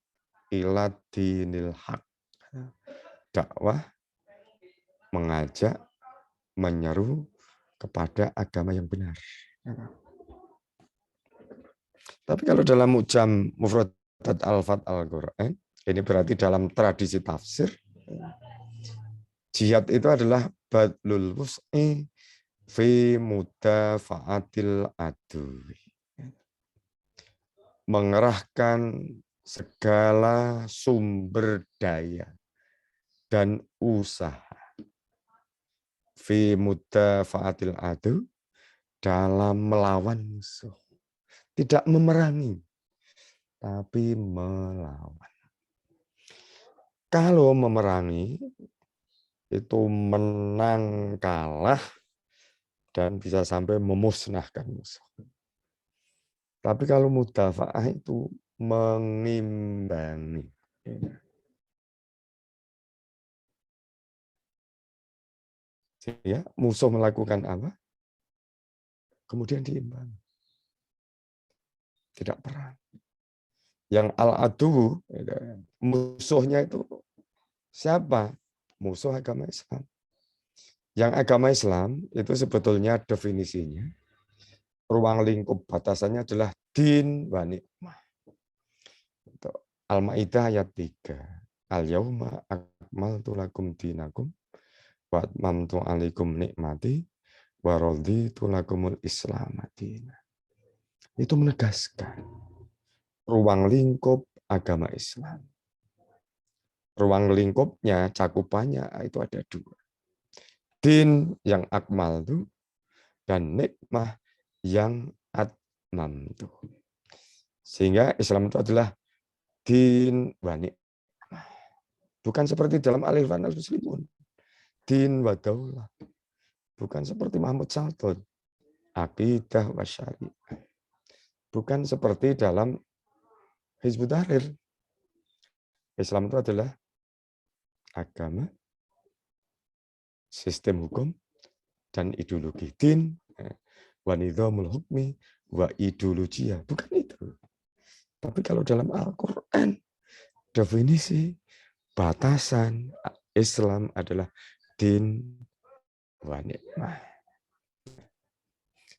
ila dinil haq. Dakwah mengajak, menyeru kepada agama yang benar. Tapi kalau dalam Mu'jam Mufradat Alfat Al-Quran, ini berarti dalam tradisi tafsir, jihad itu adalah badlul wus'i fi mudafa'atil aduwi. Mengerahkan segala sumber daya dan usaha fi mudafa'atil adu dalam melawan musuh. Tidak memerangi, tapi melawan. Kalau memerangi, itu menang kalah dan bisa sampai memusnahkan musuh. Tapi kalau mudafa'ah itu mengimbangi. Ya, musuh melakukan apa? Kemudian diimbangi. Tidak perang. Yang al-adu, musuhnya itu siapa? Musuh agama Islam. Yang agama Islam itu sebetulnya definisinya, ruang lingkup batasannya adalah din wa nikmah. Al-Maidah ayat 3. Al-yauma akmaltu lakum dinakum wa atmamtu alaikum nikmati wa raditu lakumul Islam madina. Itu menegaskan ruang lingkup agama Islam. Ruang lingkupnya, cakupannya itu ada 2. Din yang akmal itu dan nikmah yang atmam itu. Sehingga Islam itu adalah din wa nikmah. Bukan seperti dalam Al-Ikhwan al-Muslimun. Din wa daulah. Bukan seperti Mahmud Salton. Aqidah wa syariah. Bukan seperti dalam Hizbut Tahrir. Islam itu adalah agama, sistem hukum, dan ideologi. Din, wa nidhamul hukmi, wa ideologiyah. Bukan itu. Tapi kalau dalam Al-Quran, definisi batasan Islam adalah din wa nikmah.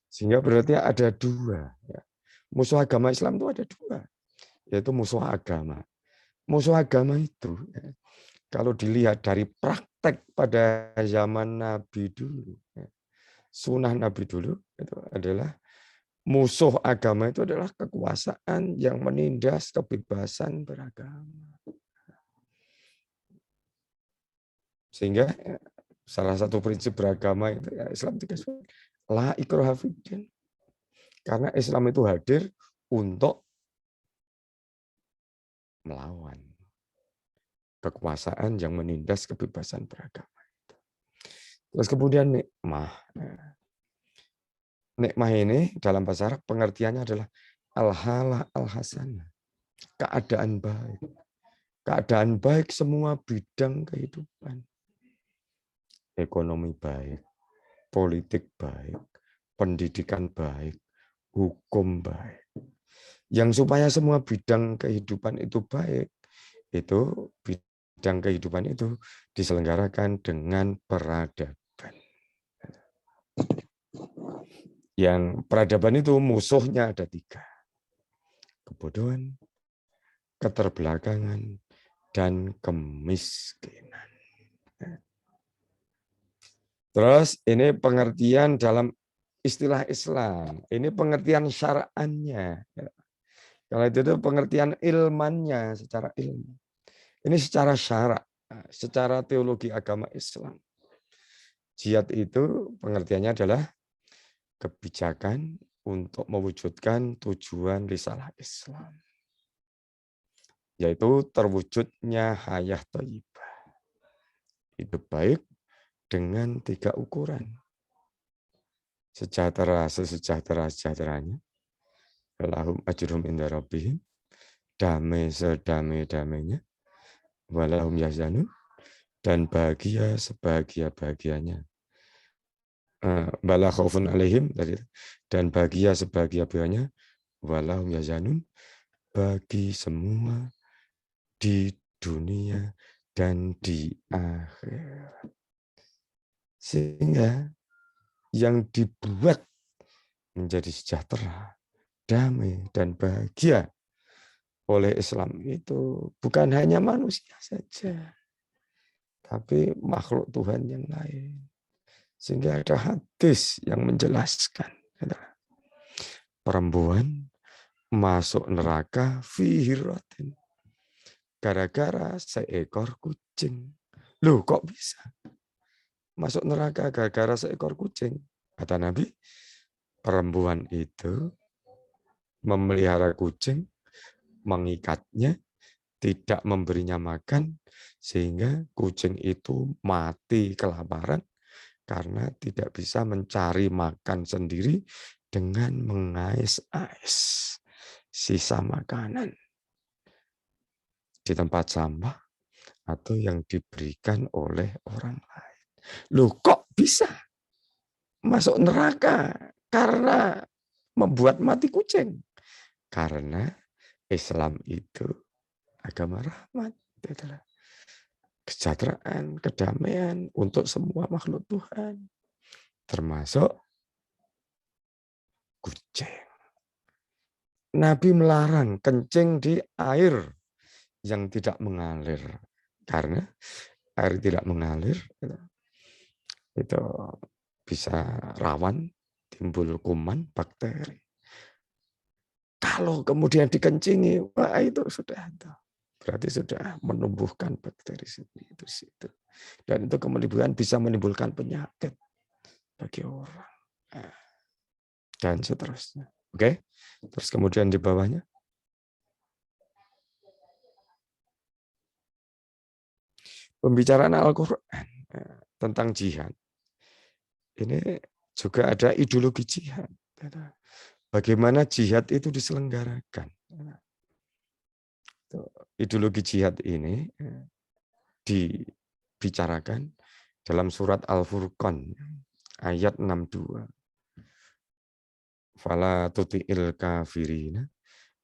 Sehingga berarti ada 2. Musuh agama Islam itu ada 2. Yaitu musuh agama. Musuh agama itu, kalau dilihat dari praktek pada zaman Nabi dulu, sunnah Nabi dulu, itu adalah musuh agama itu adalah kekuasaan yang menindas kebebasan beragama. Sehingga salah satu prinsip beragama itu ya Islam tegas, la ikraha fiddin. Karena Islam itu hadir untuk melawan kekuasaan yang menindas kebebasan beragama. Terus kemudian nikmah. Nikmah ini dalam bahasa Arab pengertiannya adalah al-halah al-hasanah. Keadaan baik. Keadaan baik semua bidang kehidupan. Ekonomi baik, politik baik, pendidikan baik, hukum baik. Yang supaya semua bidang kehidupan itu baik, itu bidang kehidupan itu diselenggarakan dengan peradaban. Yang peradaban itu musuhnya ada 3. Kebodohan, keterbelakangan, dan kemiskinan. Terus ini pengertian dalam istilah Islam. Ini pengertian syar'annya. Kalau itu pengertian ilmannya secara ilmu. Ini secara syarak, secara teologi agama Islam. Jihad itu pengertiannya adalah kebijakan untuk mewujudkan tujuan risalah Islam. Yaitu terwujudnya hayah thayyibah. Hidup baik dengan 3 ukuran. Sejahtera sejahtera-sejahteranya. Lahum ajrum inda rabbihim. Damai sedamai-damainya. Walahum yahzanun. Dan bahagia sebahagia-bahagianya. Bala khaufun alaihim. Dan bahagia sebahagia-bahagianya. Walahum yahzanun. Bagi semua di dunia dan di akhirat. Sehingga yang dibuat menjadi sejahtera, damai, dan bahagia oleh Islam itu bukan hanya manusia saja, tapi makhluk Tuhan yang lain. Sehingga ada hadis yang menjelaskan, perempuan masuk neraka fi hirratin, gara-gara seekor kucing. Loh, kok bisa masuk neraka gara-gara seekor kucing? Kata Nabi, perempuan itu memelihara kucing, mengikatnya, tidak memberinya makan, sehingga kucing itu mati kelaparan karena tidak bisa mencari makan sendiri dengan mengais-ais sisa makanan di tempat sampah atau yang diberikan oleh orang lain. Loh, kok bisa masuk neraka karena membuat mati kucing? Karena Islam itu agama rahmat, kesejahteraan, kedamaian untuk semua makhluk Tuhan, termasuk kucing. Nabi melarang kencing di air yang tidak mengalir, karena air tidak mengalir itu bisa rawan timbul kuman, bakteri. Kalau kemudian dikencingi, wah itu sudah berarti sudah menumbuhkan bakteri itu situ. Dan itu kemudian bisa menimbulkan penyakit bagi orang. Dan seterusnya. Oke? Terus kemudian di bawahnya. Pembicaraan Al-Quran tentang jihad. Ini juga ada ideologi jihad. Bagaimana jihad itu diselenggarakan. Ideologi jihad ini dibicarakan dalam surat Al-Furqan ayat 62. Fala tuti'il kafirina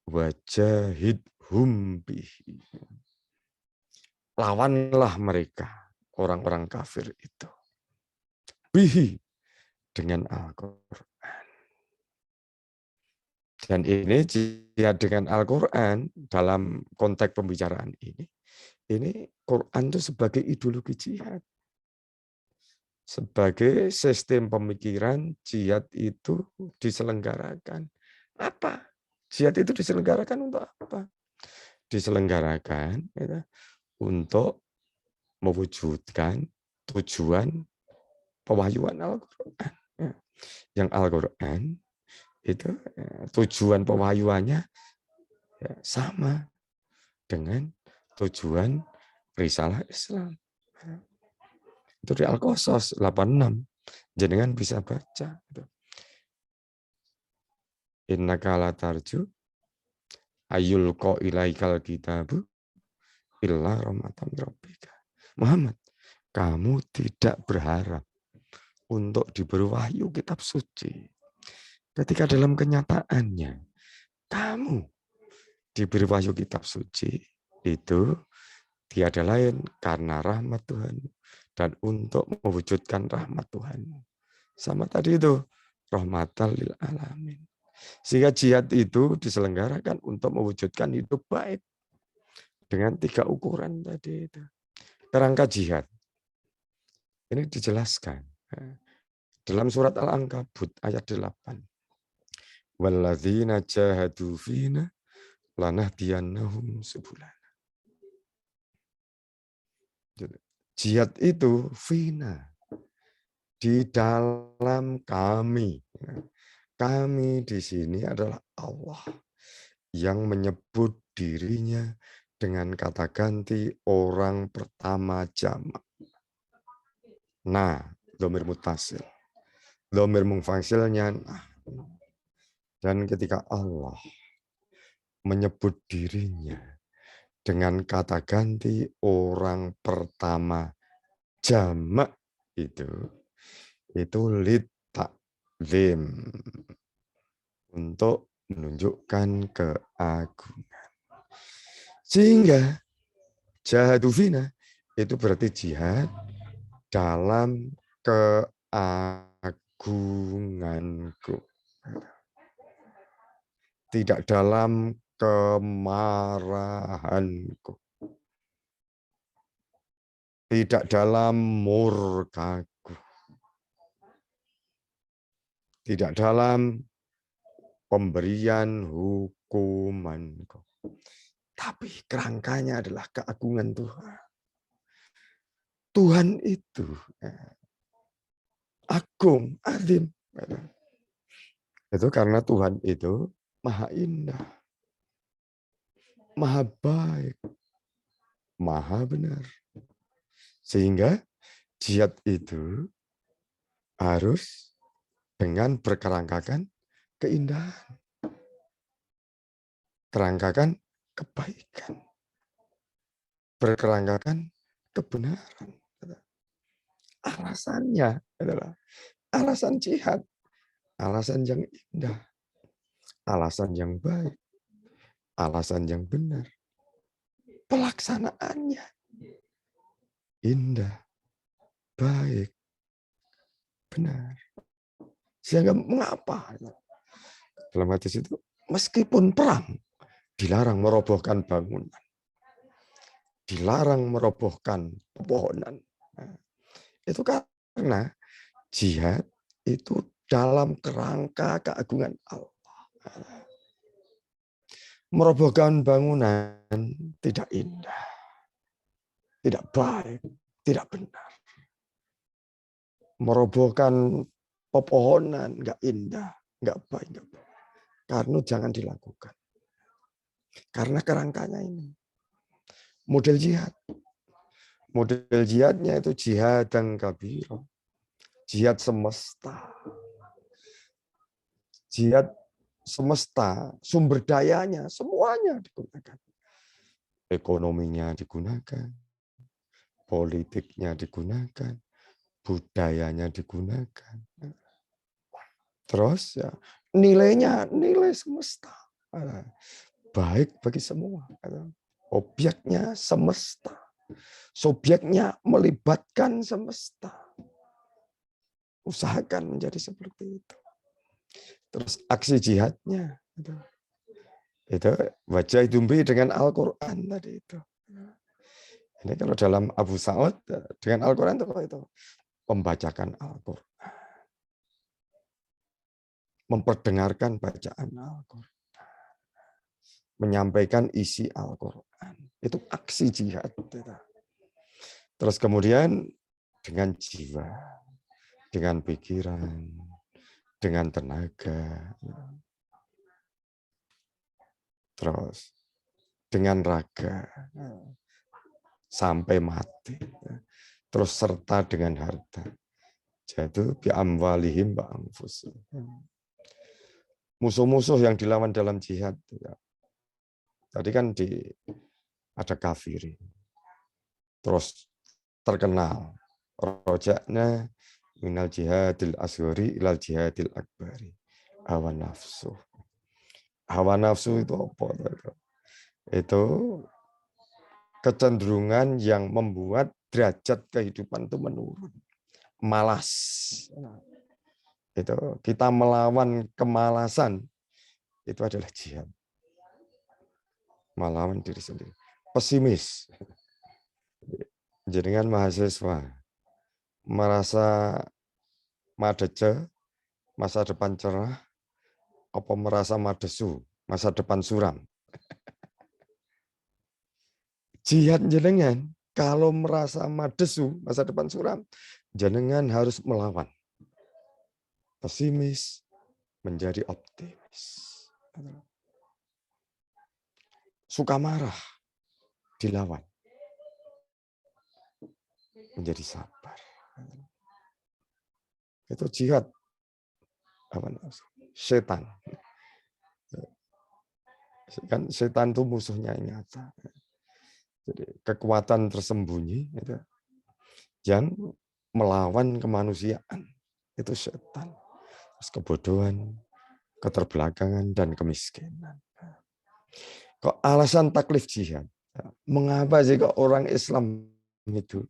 wajahidhum bihi. Lawanlah mereka, orang-orang kafir itu. Bihi, dengan Al-Quran. Dan ini jihad dengan Al-Quran dalam konteks pembicaraan ini Quran itu sebagai ideologi jihad. Sebagai sistem pemikiran, jihad itu diselenggarakan. Apa? Jihad itu diselenggarakan untuk apa? Diselenggarakan untuk mewujudkan tujuan pewahyuan Al-Quran. Yang Al-Quran itu tujuan pewahyuannya sama dengan tujuan risalah Islam. Itu di Al-Qasas 86. Jenengan bisa baca. Innaka la tarju ayyulqa ilaikal kitabu illa rahmatan rabbika. Muhammad, kamu tidak berharap untuk diberi wahyu kitab suci. Ketika dalam kenyataannya kamu diberi wahyu kitab suci itu tiada lain karena rahmat Tuhan dan untuk mewujudkan rahmat Tuhan. Sama tadi itu rahmatan lil alamin. Sehingga jihad itu diselenggarakan untuk mewujudkan hidup baik dengan 3 ukuran tadi itu. Kerangka jihad ini dijelaskan dalam surat Al-Ankabut ayat 8. Walladzina jahadu fina lanahdiyannahum subulana. Jihad itu fina, di dalam kami. Kami di sini adalah Allah yang menyebut dirinya dengan kata ganti orang pertama jamak. Nah, dhamir muttasil. Dhamir mungfasilnya nah. Dan ketika Allah menyebut dirinya dengan kata ganti orang pertama jamak itu lit takzim, untuk menunjukkan keagungan. Sehingga Jahadu fina itu berarti jihad dalam keagunganku. Tidak dalam kemarahanku. Tidak dalam murkaku. Tidak dalam pemberian hukumanku. Tapi kerangkanya adalah keagungan Tuhan. Tuhan itu agung, azim. Itu karena Tuhan itu maha indah, maha baik, maha benar. Sehingga jihad itu harus dengan berkerangkakan keindahan. Kerangkakan kebaikan. Berkerangkakan kebenaran. Alasannya adalah alasan jihad. Alasan yang indah. Alasan yang baik. Alasan yang benar. Pelaksanaannya indah, baik, benar. Sehingga mengapa? Dalam hadis itu, meskipun perang, dilarang merobohkan bangunan. Dilarang merobohkan pepohonan. Itu karena jihad itu dalam kerangka keagungan Allah. Merobohkan bangunan tidak indah, tidak baik, tidak benar. Merobohkan pepohonan nggak indah, nggak baik, nggak benar. Karena jangan dilakukan. Karena kerangkanya ini. Model jihad. Model jihadnya itu jihad dan kabir. Jihad semesta. Jihad semesta, sumber dayanya, semuanya digunakan. Ekonominya digunakan, politiknya digunakan, budayanya digunakan. Terus ya nilainya, nilai semesta. Baik bagi semua. Objeknya semesta. Subjeknya melibatkan semesta. Usahakan menjadi seperti itu. Terus aksi jihadnya itu baca idumbi dengan Al-Quran tadi itu. Ini kalau dalam Abu Sa'ud dengan Al-Quran itu membacakan Al-Quran, memperdengarkan bacaan Al-Quran, menyampaikan isi Al-Quran. Itu aksi jihad. Terus kemudian dengan jiwa, dengan pikiran, dengan tenaga, terus dengan raga, sampai mati, terus serta dengan harta. Jadi bi amwalihim wa anfusihim. Musuh-musuh yang dilawan dalam jihad. Tadi kan ada kafiri, terus terkenal rojaknya minal jihadil asghari ilal jihadil akbari. Hawa nafsu. Hawa nafsu itu apa? Itu kecenderungan yang membuat derajat kehidupan itu menurun. Malas. Itu kita melawan kemalasan. Itu adalah jihad. Melawan diri sendiri. Pesimis. Jenengan mahasiswa merasa madece, masa depan cerah, apa merasa madesu, masa depan suram? Jihad jenengan, kalau merasa madesu, masa depan suram, jenengan harus melawan. Pesimis menjadi optimis. Suka marah, dilawan. Menjadi sabar. Itu jihad. Setan. Kan setan itu musuhnya nyata. Jadi kekuatan tersembunyi itu yang melawan kemanusiaan itu setan. Terus kebodohan, keterbelakangan dan kemiskinan. Kok alasan taklif jihad? Mengapa sih kok orang Islam itu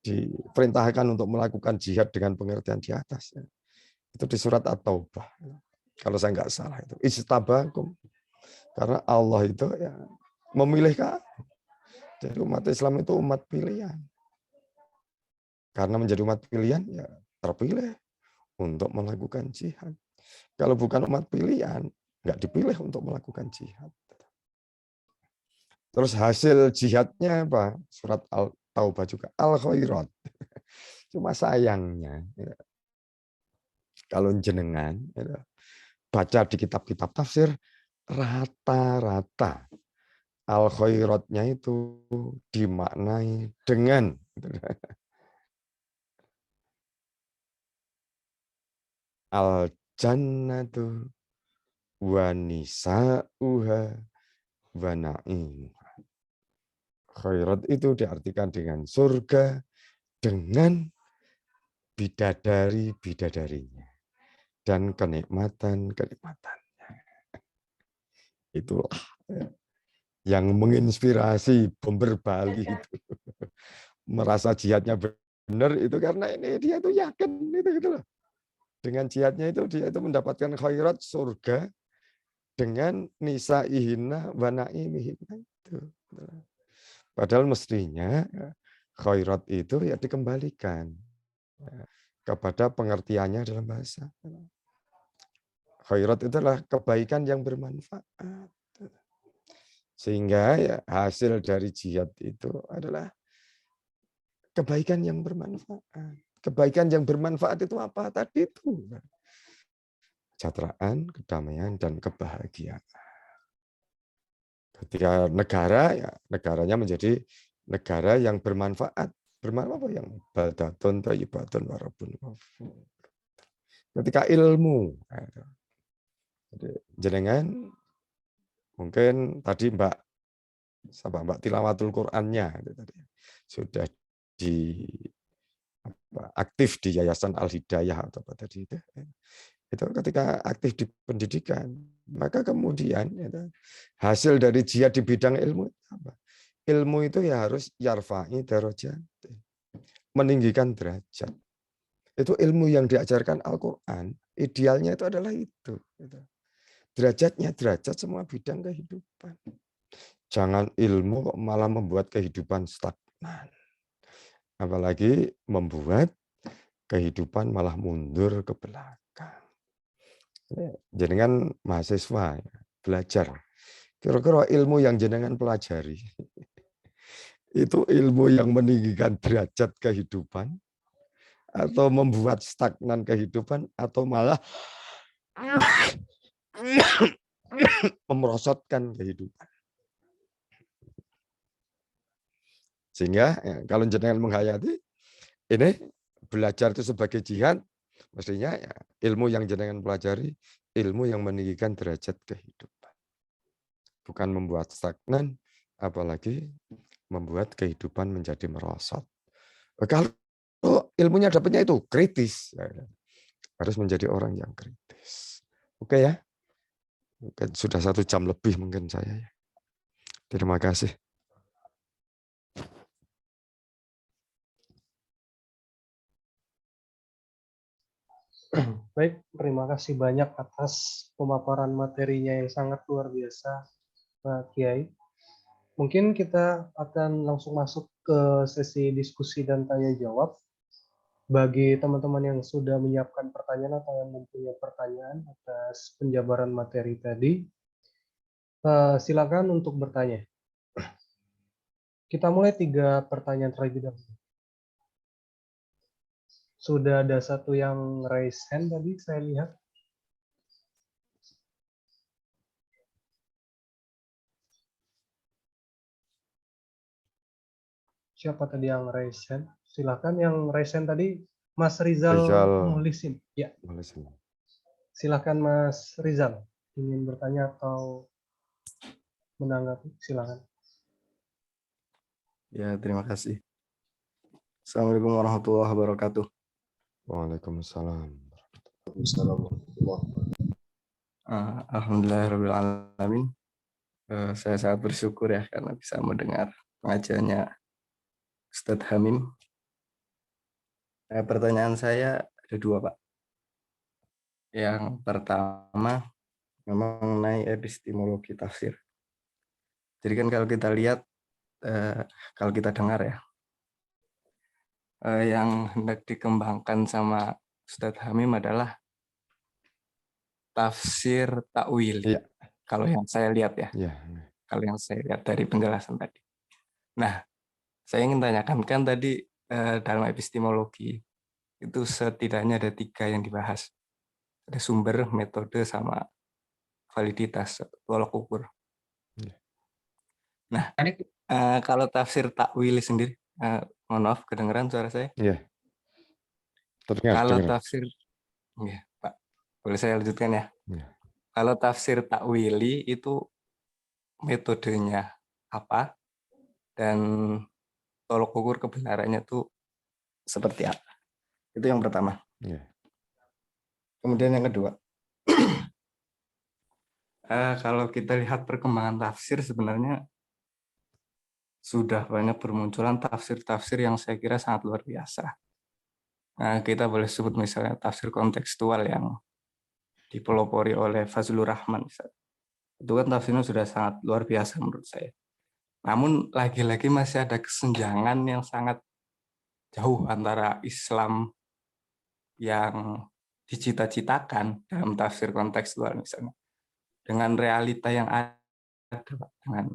diperintahkan untuk melakukan jihad dengan pengertian di atas? Itu di surat At-Taubah. Kalau saya nggak salah itu. Ijtabakum. Karena Allah itu ya memilih kamu. Jadi umat Islam itu umat pilihan. Karena menjadi umat pilihan, ya terpilih untuk melakukan jihad. Kalau bukan umat pilihan, nggak dipilih untuk melakukan jihad. Terus hasil jihadnya apa? Surat Al-Taubah juga. Al-Khairat. Cuma sayangnya, ya, kalau jenengan ya, baca di kitab-kitab tafsir, rata-rata Al-Khairatnya itu dimaknai dengan al-jannatu wa nisa'uha wa na'im. Khairat itu diartikan dengan surga, dengan bidadari-bidadarinya, dan kenikmatan-kenikmatannya. Itulah yang menginspirasi bomber Bali itu. Merasa jihadnya benar itu karena ini dia itu yakin itu gitu loh. Dengan jihadnya itu dia itu mendapatkan khairat surga dengan nisa'ihina wa na'imihina itu. Padahal mestinya khairat itu ya dikembalikan kepada pengertiannya dalam bahasa. Khairat itu adalah kebaikan yang bermanfaat. Sehingga ya hasil dari jihad itu adalah kebaikan yang bermanfaat. Kebaikan yang bermanfaat itu apa? Tadi itu. Kesejahteraan, kedamaian, dan kebahagiaan. Ketika negara, ya negaranya menjadi negara yang bermanfaat. Bermanfaat apa? Yang baldatun thayyibatun wa rabbun ghafur. Ketika ilmu. Jadi, jenengan mungkin tadi Mbak tilawatul Qur'annya tadi sudah aktif di Yayasan Al-Hidayah atau apa tadi itu ketika aktif di pendidikan, maka kemudian hasil dari jihad di bidang ilmu apa? Ilmu itu ya harus yarfa'i darajat, meninggikan derajat. Itu ilmu yang diajarkan Al-Qur'an, idealnya itu adalah itu. Derajatnya derajat semua bidang kehidupan. Jangan ilmu kok malah membuat kehidupan stagnan. Apalagi membuat kehidupan malah mundur ke belakang. Jenengan mahasiswa belajar. Kira-kira ilmu yang jenengan pelajari itu ilmu yang meninggikan derajat kehidupan atau membuat stagnan kehidupan atau malah memerosotkan kehidupan. Sehingga ya, kalau jenengan menghayati ini belajar itu sebagai jihad, mestinya ya, ilmu yang jenengan pelajari, ilmu yang meninggikan derajat kehidupan. Bukan membuat stagnan, apalagi membuat kehidupan menjadi merosot. Kalau ilmunya dapatnya itu kritis, ya, harus menjadi orang yang kritis. Oke ya? Mungkin sudah 1 jam lebih mungkin saya ya. Terima kasih. Baik, terima kasih banyak atas pemaparan materinya yang sangat luar biasa, Pak Kiai. Mungkin kita akan langsung masuk ke sesi diskusi dan tanya jawab. Bagi teman-teman yang sudah menyiapkan pertanyaan atau yang mempunyai pertanyaan atas penjabaran materi tadi, silakan untuk bertanya. Kita mulai 3 pertanyaan terlebih dahulu. Sudah ada 1 yang raise hand tadi, saya lihat. Siapa tadi yang raise hand? Silakan yang raise hand tadi, Mas Rizal Muhlisin. Ya. Silakan Mas Rizal, ingin bertanya atau menanggapi, silakan. Ya, terima kasih. Assalamualaikum warahmatullahi wabarakatuh. Waalaikumsalam. Alhamdulillahirabbil alamin. Saya sangat bersyukur ya karena bisa mendengar pengajiannya Ustadz Hamim. Pertanyaan saya ada 2, Pak. Yang pertama mengenai epistemologi tafsir. Jadi kan kalau kita lihat, kalau kita dengar ya, yang hendak dikembangkan sama Ustadz Hamim adalah tafsir takwil. Iya. Kalau yang saya lihat ya, Ya, kalau yang saya lihat dari penjelasan tadi. Nah, saya ingin tanyakan kan tadi dalam epistemologi itu setidaknya ada 3 yang dibahas. Ada sumber, metode, sama validitas, tolak ukur. Iya. Nah, kalau tafsir takwil sendiri, mohon maaf, kedengeran suara saya? iya. Terdengar, Kalau dengar. tafsir, ya, Pak, boleh saya lanjutkan ya? Iya. Kalau tafsir takwili itu metodenya apa dan tolak ukur kebenarannya itu seperti apa? Itu yang pertama. Iya. Kemudian yang kedua, kalau kita lihat perkembangan tafsir sebenarnya sudah banyak bermunculan tafsir-tafsir yang saya kira sangat luar biasa. Nah, kita boleh sebut misalnya tafsir kontekstual yang dipelopori oleh Fazlur Rahman. Itu kan tafsirnya sudah sangat luar biasa menurut saya. Namun lagi-lagi masih ada kesenjangan yang sangat jauh antara Islam yang dicita-citakan dalam tafsir kontekstual misalnya dengan realita yang ada, dengan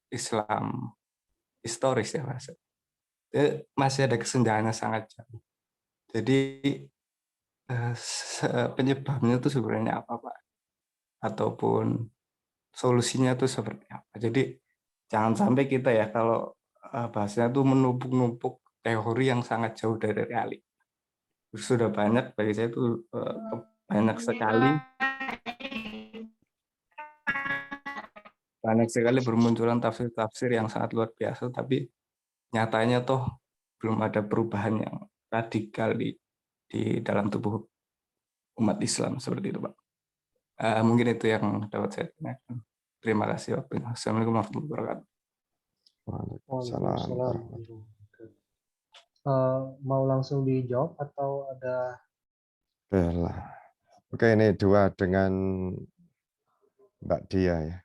Islam historis ya Mas. Masih ada kesenjangannya sangat jauh. Jadi penyebabnya itu sebenarnya apa Pak? Ataupun solusinya itu seperti apa? Jadi jangan sampai kita ya kalau bahasanya itu menumpuk-numpuk teori yang sangat jauh dari realita. Sudah banyak bagi saya itu banyak sekali bermunculan tafsir-tafsir yang sangat luar biasa, tapi nyatanya toh belum ada perubahan yang radikal di dalam tubuh umat Islam seperti itu, Pak. Mungkin itu yang dapat saya tanyakan. Terima kasih waktunya. Assalamualaikum warahmatullahi wabarakatuh. Waalaikumsalam. Mau langsung dijawab atau ada? Oke, ini 2 dengan Mbak Dia ya.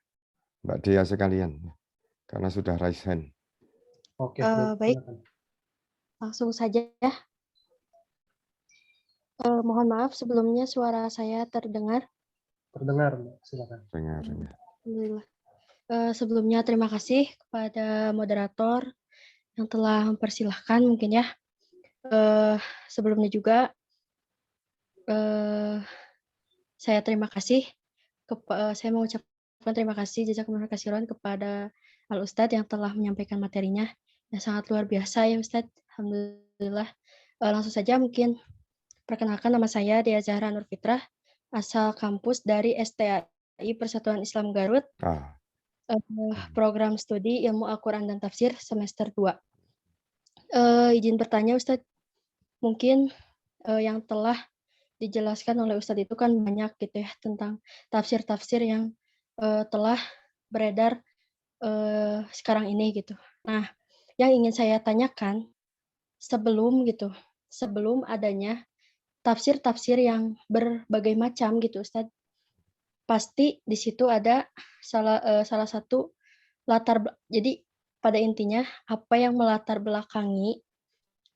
Mbak Dia sekalian, karena sudah raise hand. Oke, baik, silakan. langsung saja ya. Mohon maaf sebelumnya suara saya terdengar. Terdengar, Mbak. Silakan. Dengar. Alhamdulillah. Sebelumnya terima kasih kepada moderator yang telah mempersilahkan mungkin ya. Sebelumnya juga saya terima kasih. Saya mengucapkan terima kasih jazakumullah khairan kepada Al Ustadz yang telah menyampaikan materinya yang sangat luar biasa ya Ustadz. Alhamdulillah. Langsung saja mungkin perkenalkan, nama saya Dea Zahra Nur Fitrah, asal kampus dari STAI Persatuan Islam Garut. Program studi Ilmu Al-Quran dan Tafsir semester 2. Izin bertanya Ustadz, mungkin yang telah dijelaskan oleh Ustadz itu kan banyak gitu ya tentang tafsir-tafsir yang telah beredar sekarang ini gitu. Nah, yang ingin saya tanyakan sebelum adanya tafsir-tafsir yang berbagai macam gitu Ustadz, pasti di situ ada salah satu jadi pada intinya apa yang melatar belakangi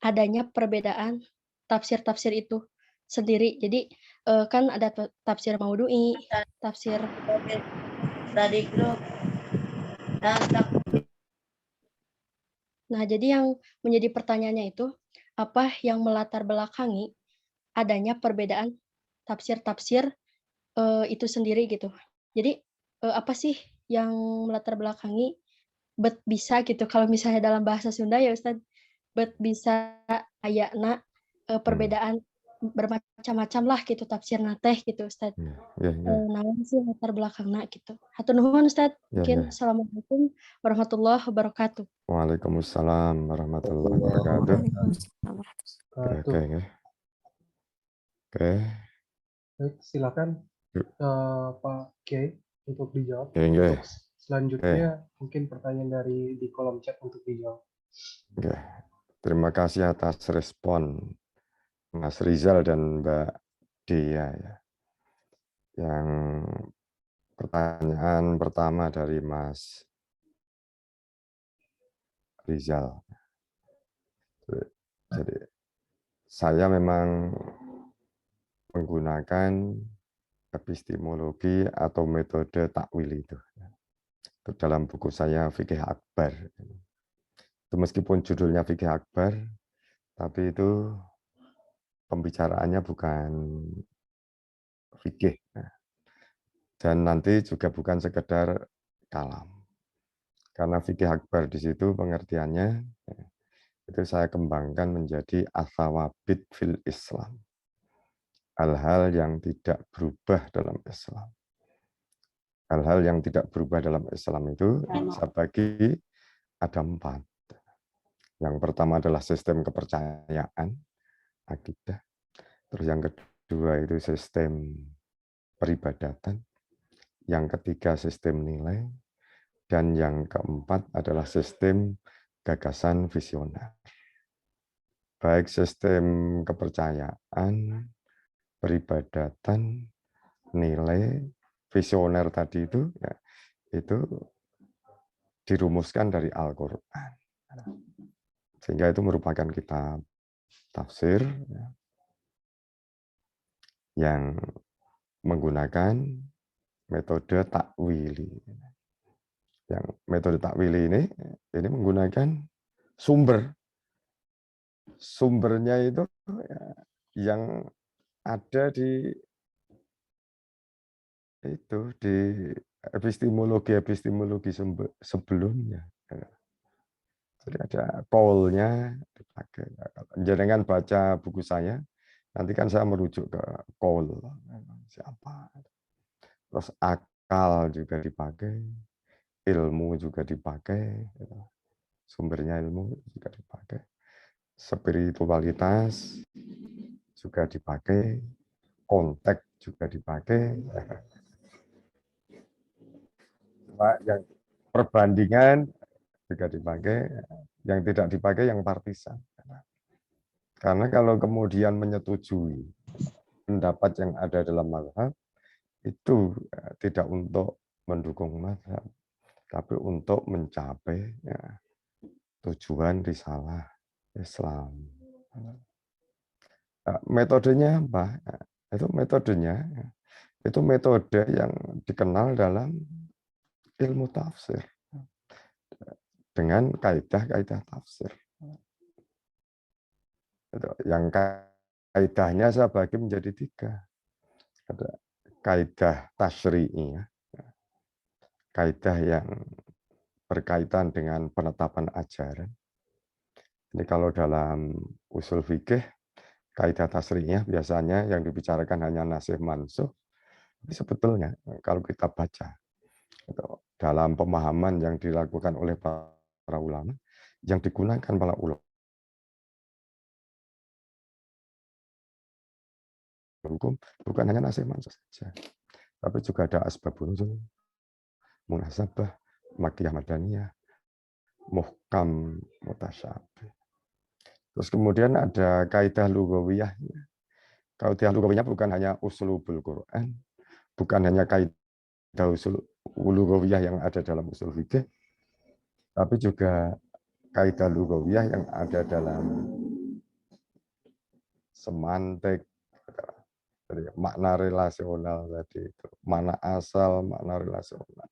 adanya perbedaan tafsir-tafsir itu sendiri. Jadi kan ada tafsir maudhu'i, tafsir dari grup. Nah, jadi yang menjadi pertanyaannya itu apa yang melatar belakangi adanya perbedaan tafsir-tafsir itu sendiri gitu. Jadi apa sih yang melatar belakangi bisa gitu kalau misalnya dalam bahasa Sunda ya Ustadz, bisa ayana perbedaan bermacam-macam lah gitu tafsir nateh gitu Ustadz. Namun sih latar belakangnya gitu. Hatur nuhun Ustadz. Mungkin Assalamualaikum warahmatullahi wabarakatuh. Waalaikumsalam warahmatullahi wabarakatuh. Oke. Baik, silakan Pak Kiai untuk dijawab. Selanjutnya mungkin pertanyaan di kolom chat untuk dijawab. Oke. Terima kasih atas respon Mas Rizal dan Mbak Dea ya. Yang pertanyaan pertama dari Mas Rizal. Jadi saya memang menggunakan epistemologi atau metode takwil itu. Dalam buku saya Fikih Akbar. Itu meskipun judulnya Fikih Akbar, tapi itu pembicaraannya bukan fikih. Dan nanti juga bukan sekedar kalam. Karena fikih akbar di situ pengertiannya itu saya kembangkan menjadi athawabit fil Islam. Hal-hal yang tidak berubah dalam Islam. Hal-hal yang tidak berubah dalam Islam itu saya bagi ada 4. Yang pertama adalah sistem kepercayaan, akidah. Terus yang kedua itu sistem peribadatan. Yang ketiga sistem nilai. Dan yang keempat adalah sistem gagasan visioner. Baik sistem kepercayaan, peribadatan, nilai, visioner tadi itu dirumuskan dari Al-Quran. Sehingga itu merupakan kitab tafsir yang menggunakan metode takwili. Yang metode takwili ini menggunakan sumbernya itu yang ada di epistemologi sebelumnya. Jadi ada qaulnya dipakai. Jangan baca buku saya, nanti kan saya merujuk ke qaul siapa. Terus akal juga dipakai, ilmu juga dipakai, sumbernya ilmu juga dipakai, spiritualitas juga dipakai, konteks juga dipakai. Yang perbandingan juga dipakai, yang tidak dipakai yang partisan. Karena kalau kemudian menyetujui pendapat yang ada dalam mazhab, itu tidak untuk mendukung mazhab, tapi untuk mencapai tujuan risalah Islam. Metodenya apa? Itu metode yang dikenal dalam ilmu tafsir dengan kaidah-kaidah tafsir. Yang kaidahnya saya bagi menjadi 3. Ada kaidah tasyri'i, kaidah yang berkaitan dengan penetapan ajaran. Ini kalau dalam usul fikih, kaidah tasyri'iyah biasanya yang dibicarakan hanya nasikh mansukh. Tapi sebetulnya kalau kita baca dalam pemahaman yang dilakukan oleh para ulama, yang digunakan para ulama hukum bukan hanya nasikh mansukh saja, tapi juga ada asbabun nuzul, munasabah, makkiyah madaniyah, muhkam, mutasyabih. Terus kemudian ada kaidah lughawiyah. Kaidah lughawiyah bukan hanya usulul Quran, bukan hanya kaidah usul lughawiyah yang ada dalam usul fikih, tapi juga kaidah lughawiyah yang ada dalam semantik, makna relasional tadi itu, makna asal, makna relasional.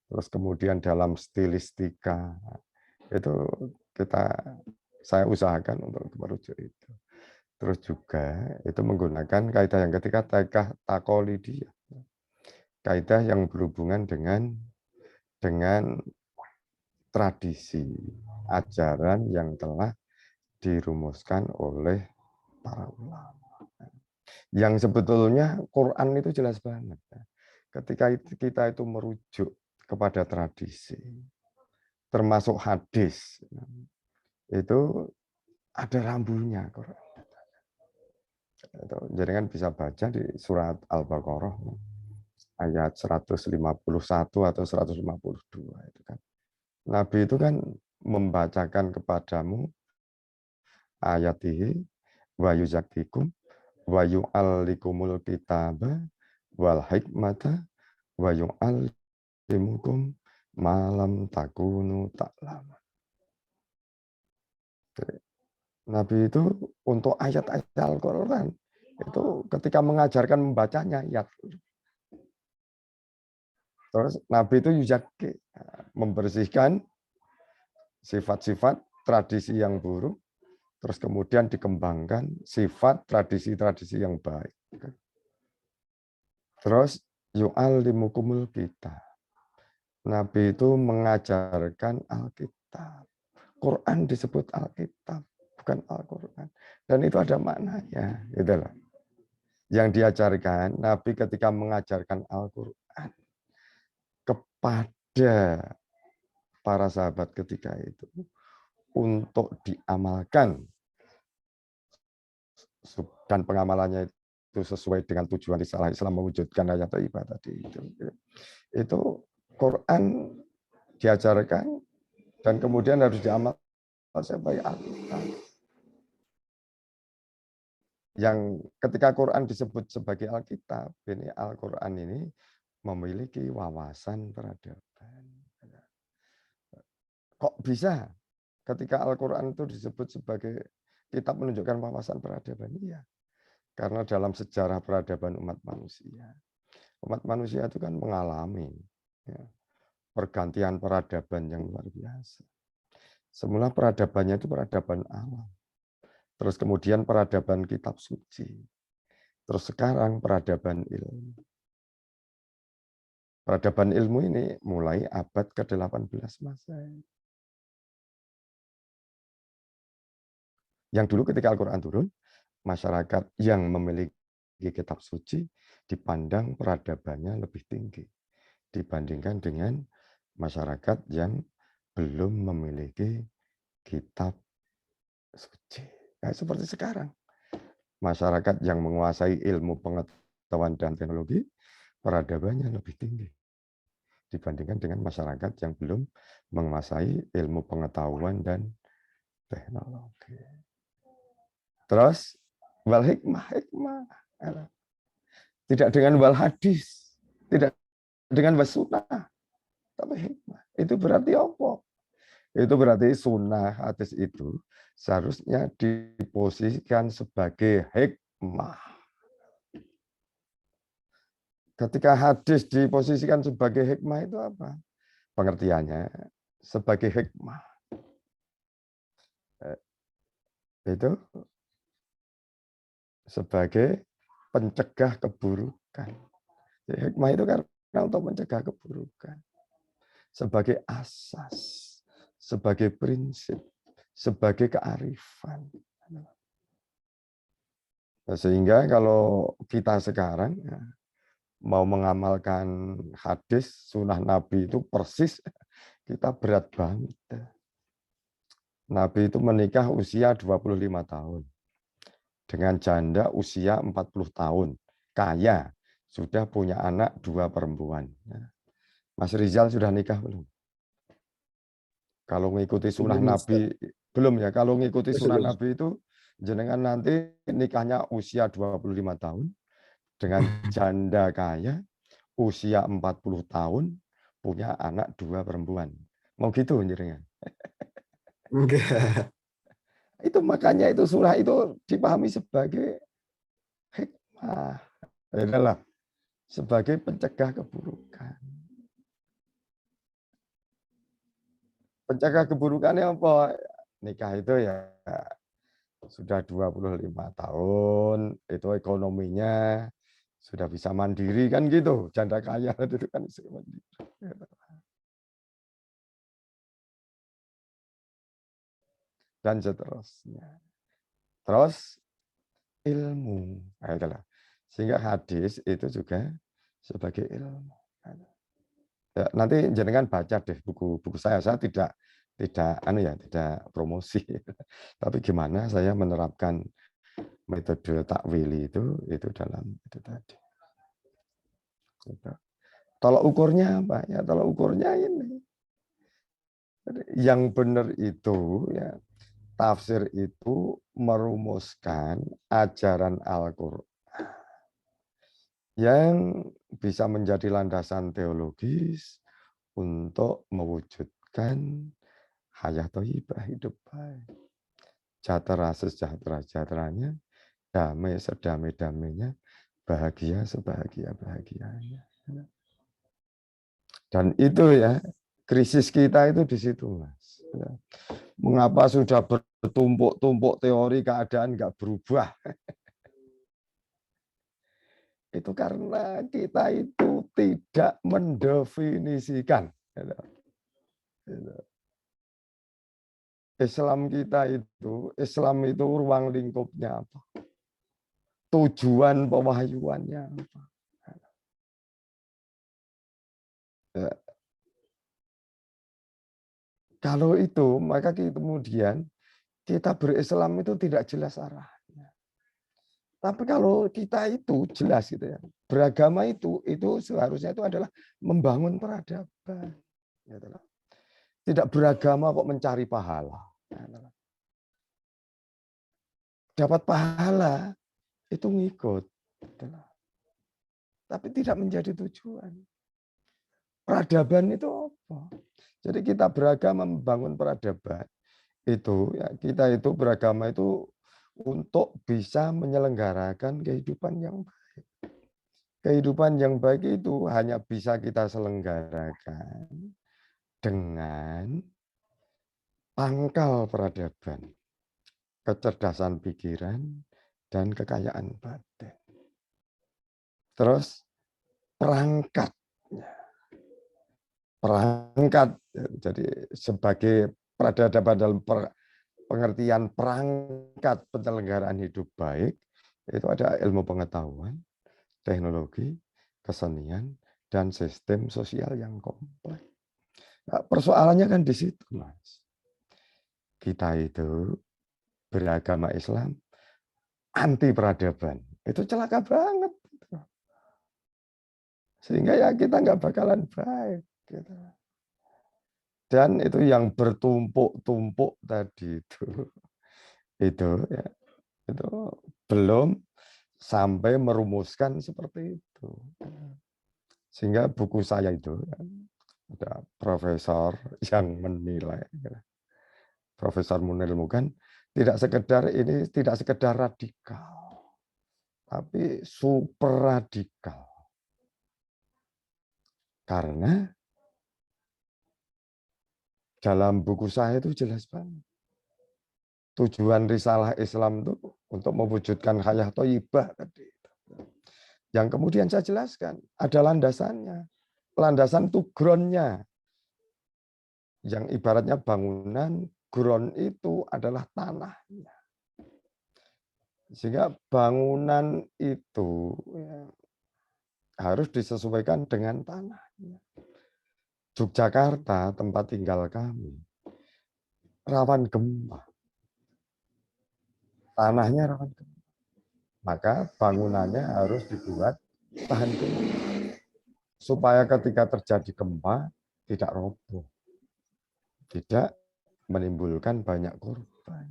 Terus kemudian dalam stilistika itu saya usahakan untuk merujuk itu. Terus juga itu menggunakan kaidah yang ketiga, kaidah taqalidiyah. Kaidah yang berhubungan dengan tradisi, ajaran yang telah dirumuskan oleh para ulama. Yang sebetulnya Quran itu jelas banget. Ketika kita itu merujuk kepada tradisi, termasuk hadis, itu ada rambunya Quran. Jadi kan bisa baca di surat Al-Baqarah ayat 151 atau 152 itu kan. Nabi itu kan membacakan kepadamu ayatihi wa yuzakkikum wa yu'allikumul kitaba wal hikmata wa yu'allimukum ma lam takunu ta'lamun. Nabi itu untuk ayat-ayat Al-Qur'an itu ketika mengajarkan membacanya ayat. Terus Nabi itu yuzakki, membersihkan sifat-sifat tradisi yang buruk, terus kemudian dikembangkan sifat tradisi-tradisi yang baik. Terus yu'allimukumul kitab. Nabi itu mengajarkan Alkitab. Quran disebut Alkitab, bukan Al-Quran. Dan itu ada maknanya. Itulah. Yang diajarkan Nabi ketika mengajarkan Al-Quran kepada para sahabat ketika itu untuk diamalkan, dan pengamalannya itu sesuai dengan tujuan risalah Islam mewujudkan hayat thayyibah tadi itu Quran diajarkan dan kemudian harus diamalkan sebagai Alkitab. Yang ketika Quran disebut sebagai Alkitab, ini Al-Quran ini memiliki wawasan peradaban. Kok bisa ketika Al-Quran itu disebut sebagai kitab menunjukkan wawasan peradaban? Iya, karena dalam sejarah peradaban umat manusia itu kan mengalami pergantian peradaban yang luar biasa. Semula peradabannya itu peradaban alam, terus kemudian peradaban kitab suci, terus sekarang peradaban ilmu. Peradaban ilmu ini mulai abad ke-18 Masehi. Yang dulu ketika Al-Quran turun, masyarakat yang memiliki kitab suci dipandang peradabannya lebih tinggi dibandingkan dengan masyarakat yang belum memiliki kitab suci. Nah, seperti sekarang, masyarakat yang menguasai ilmu pengetahuan dan teknologi, peradabannya lebih tinggi dibandingkan dengan masyarakat yang belum menguasai ilmu pengetahuan dan teknologi. Terus wal hikmah, tidak dengan wal hadis, tidak dengan was sunnah, tapi hikmah. Itu berarti apa? Itu berarti sunnah hadis itu seharusnya diposisikan sebagai hikmah. Ketika hadis diposisikan sebagai hikmah itu apa? Pengertiannya sebagai hikmah. Itu sebagai pencegah keburukan. Jadi, hikmah itu karena untuk mencegah keburukan. Sebagai asas, sebagai prinsip, sebagai kearifan. Sehingga kalau kita sekarang mau mengamalkan hadis, sunnah Nabi itu persis, kita berat banget. Nabi itu menikah usia 25 tahun. Dengan janda usia 40 tahun. Kaya, sudah punya anak 2 perempuan. Mas Rizal sudah nikah belum? Kalau mengikuti sunnah Nabi, belum ya. Kalau mengikuti sunnah Nabi itu, jenengan nanti nikahnya usia 25 tahun, dengan janda kaya, usia 40 tahun, punya anak 2 perempuan. Mau gitu jenengan? Enggak. Itu makanya itu surah itu dipahami sebagai hikmah. Adalah sebagai pencegah keburukan. Pencegah keburukannya apa? Nikah itu ya sudah 25 tahun, itu ekonominya sudah bisa mandiri kan gitu. Janda kaya itu kan bisa mandiri. Dan seterusnya. Terus ilmu. Adalah. Sehingga hadis itu juga sebagai ilmu. Ya, nanti jenengan baca deh buku-buku saya. Saya tidak promosi. Tapi gimana saya menerapkan metode takwili itu dalam itu tadi. Tolak ukurnya apa? Ya tolak ukurnya ini. Yang benar itu ya tafsir itu merumuskan ajaran Al-Qur'an yang bisa menjadi landasan teologis untuk mewujudkan hayat thayyibah, hidup baik. Sejahtera sejahtera-sejahteranya, damai sedamai-damainya, bahagia sebahagia-bahagianya. Dan itu ya, krisis kita itu di situ, Mas. Mengapa sudah bertumpuk-tumpuk teori keadaan nggak berubah? Itu karena kita itu tidak mendefinisikan. Islam kita itu, Islam itu ruang lingkupnya apa? Tujuan pewahyuannya apa? Ya. Kalau itu, maka kemudian kita berislam itu tidak jelas arahnya. Tapi kalau kita itu jelas gitu ya, beragama itu seharusnya itu adalah membangun peradaban. Gitu. Tidak beragama kok mencari pahala. Dapat pahala itu ngikut. Tapi tidak menjadi tujuan. Peradaban itu apa? Jadi kita beragama membangun peradaban. Itu ya, kita itu beragama itu untuk bisa menyelenggarakan kehidupan yang baik. Kehidupan yang baik itu hanya bisa kita selenggarakan dengan pangkal peradaban, kecerdasan pikiran, dan kekayaan batin. Terus perangkatnya. Perangkat, jadi sebagai peradaban dalam pengertian perangkat penyelenggaraan hidup baik, itu ada ilmu pengetahuan, teknologi, kesenian, dan sistem sosial yang kompleks. Nah, persoalannya kan di situ, Mas. Kita itu beragama Islam anti peradaban. Itu celaka banget. Sehingga ya kita nggak bakalan baik. Gitu. Dan itu yang bertumpuk-tumpuk tadi itu ya, itu belum sampai merumuskan seperti itu. Sehingga buku saya itu ada profesor yang menilai, Profesor Munir Mugan, tidak sekedar radikal, tapi super radikal. Karena dalam buku saya itu jelas banget. Tujuan risalah Islam itu untuk mewujudkan hayat thayyibah tadi. Yang kemudian saya jelaskan, ada landasannya. Landasan itu groundnya. Yang ibaratnya bangunan, ground itu adalah tanahnya. Sehingga bangunan itu ya, harus disesuaikan dengan tanahnya. Yogyakarta, tempat tinggal kami, rawan gempa. Tanahnya rawan gempa. Maka bangunannya harus dibuat tahan gempa. Supaya ketika terjadi gempa, tidak roboh. Tidak menimbulkan banyak korban.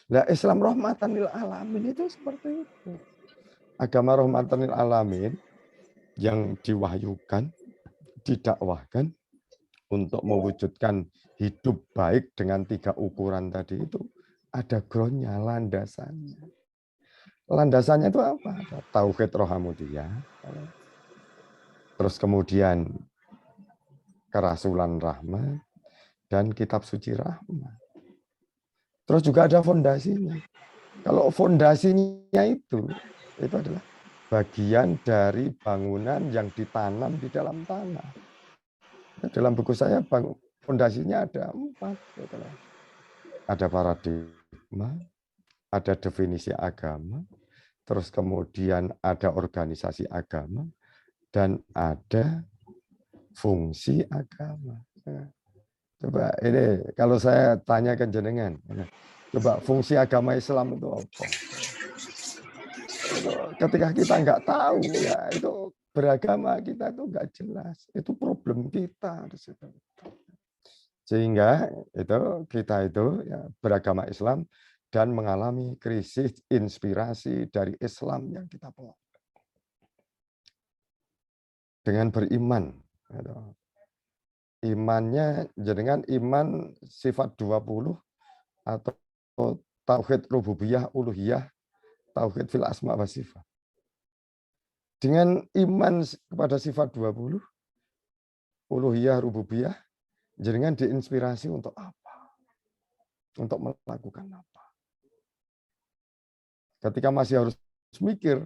Nah, Islam rahmatan lil alamin itu seperti itu. Agama rahmatan lil alamin yang diwahyukan, didakwahkan untuk mewujudkan hidup baik dengan 3 ukuran tadi itu ada groundnya, landasannya. Landasannya itu apa? Tauhid Rohamudiyah. Terus kemudian kerasulan rahmat dan kitab suci rahmat. Terus juga ada fondasinya. Kalau fondasinya itu adalah bagian dari bangunan yang ditanam di dalam tanah. Dalam buku saya fondasinya ada 4. Ada paradigma, ada definisi agama, terus kemudian ada organisasi agama, dan ada fungsi agama. Coba ini kalau saya tanya ke jenengan, coba fungsi agama Islam itu apa? Ketika kita nggak tahu, ya itu beragama kita itu nggak jelas. Itu problem kita di situ. Sehingga kita itu ya, beragama Islam dan mengalami krisis inspirasi dari Islam yang kita pelajari. Dengan beriman. Imannya jenengan iman sifat 20 atau tauhid rububiyah, uluhiyah, tauhid fil asma wa sifat. Dengan iman kepada sifat 20, uluhiyah, rububiyah, jenengan diinspirasi untuk apa? Untuk melakukan apa? Ketika masih harus mikir,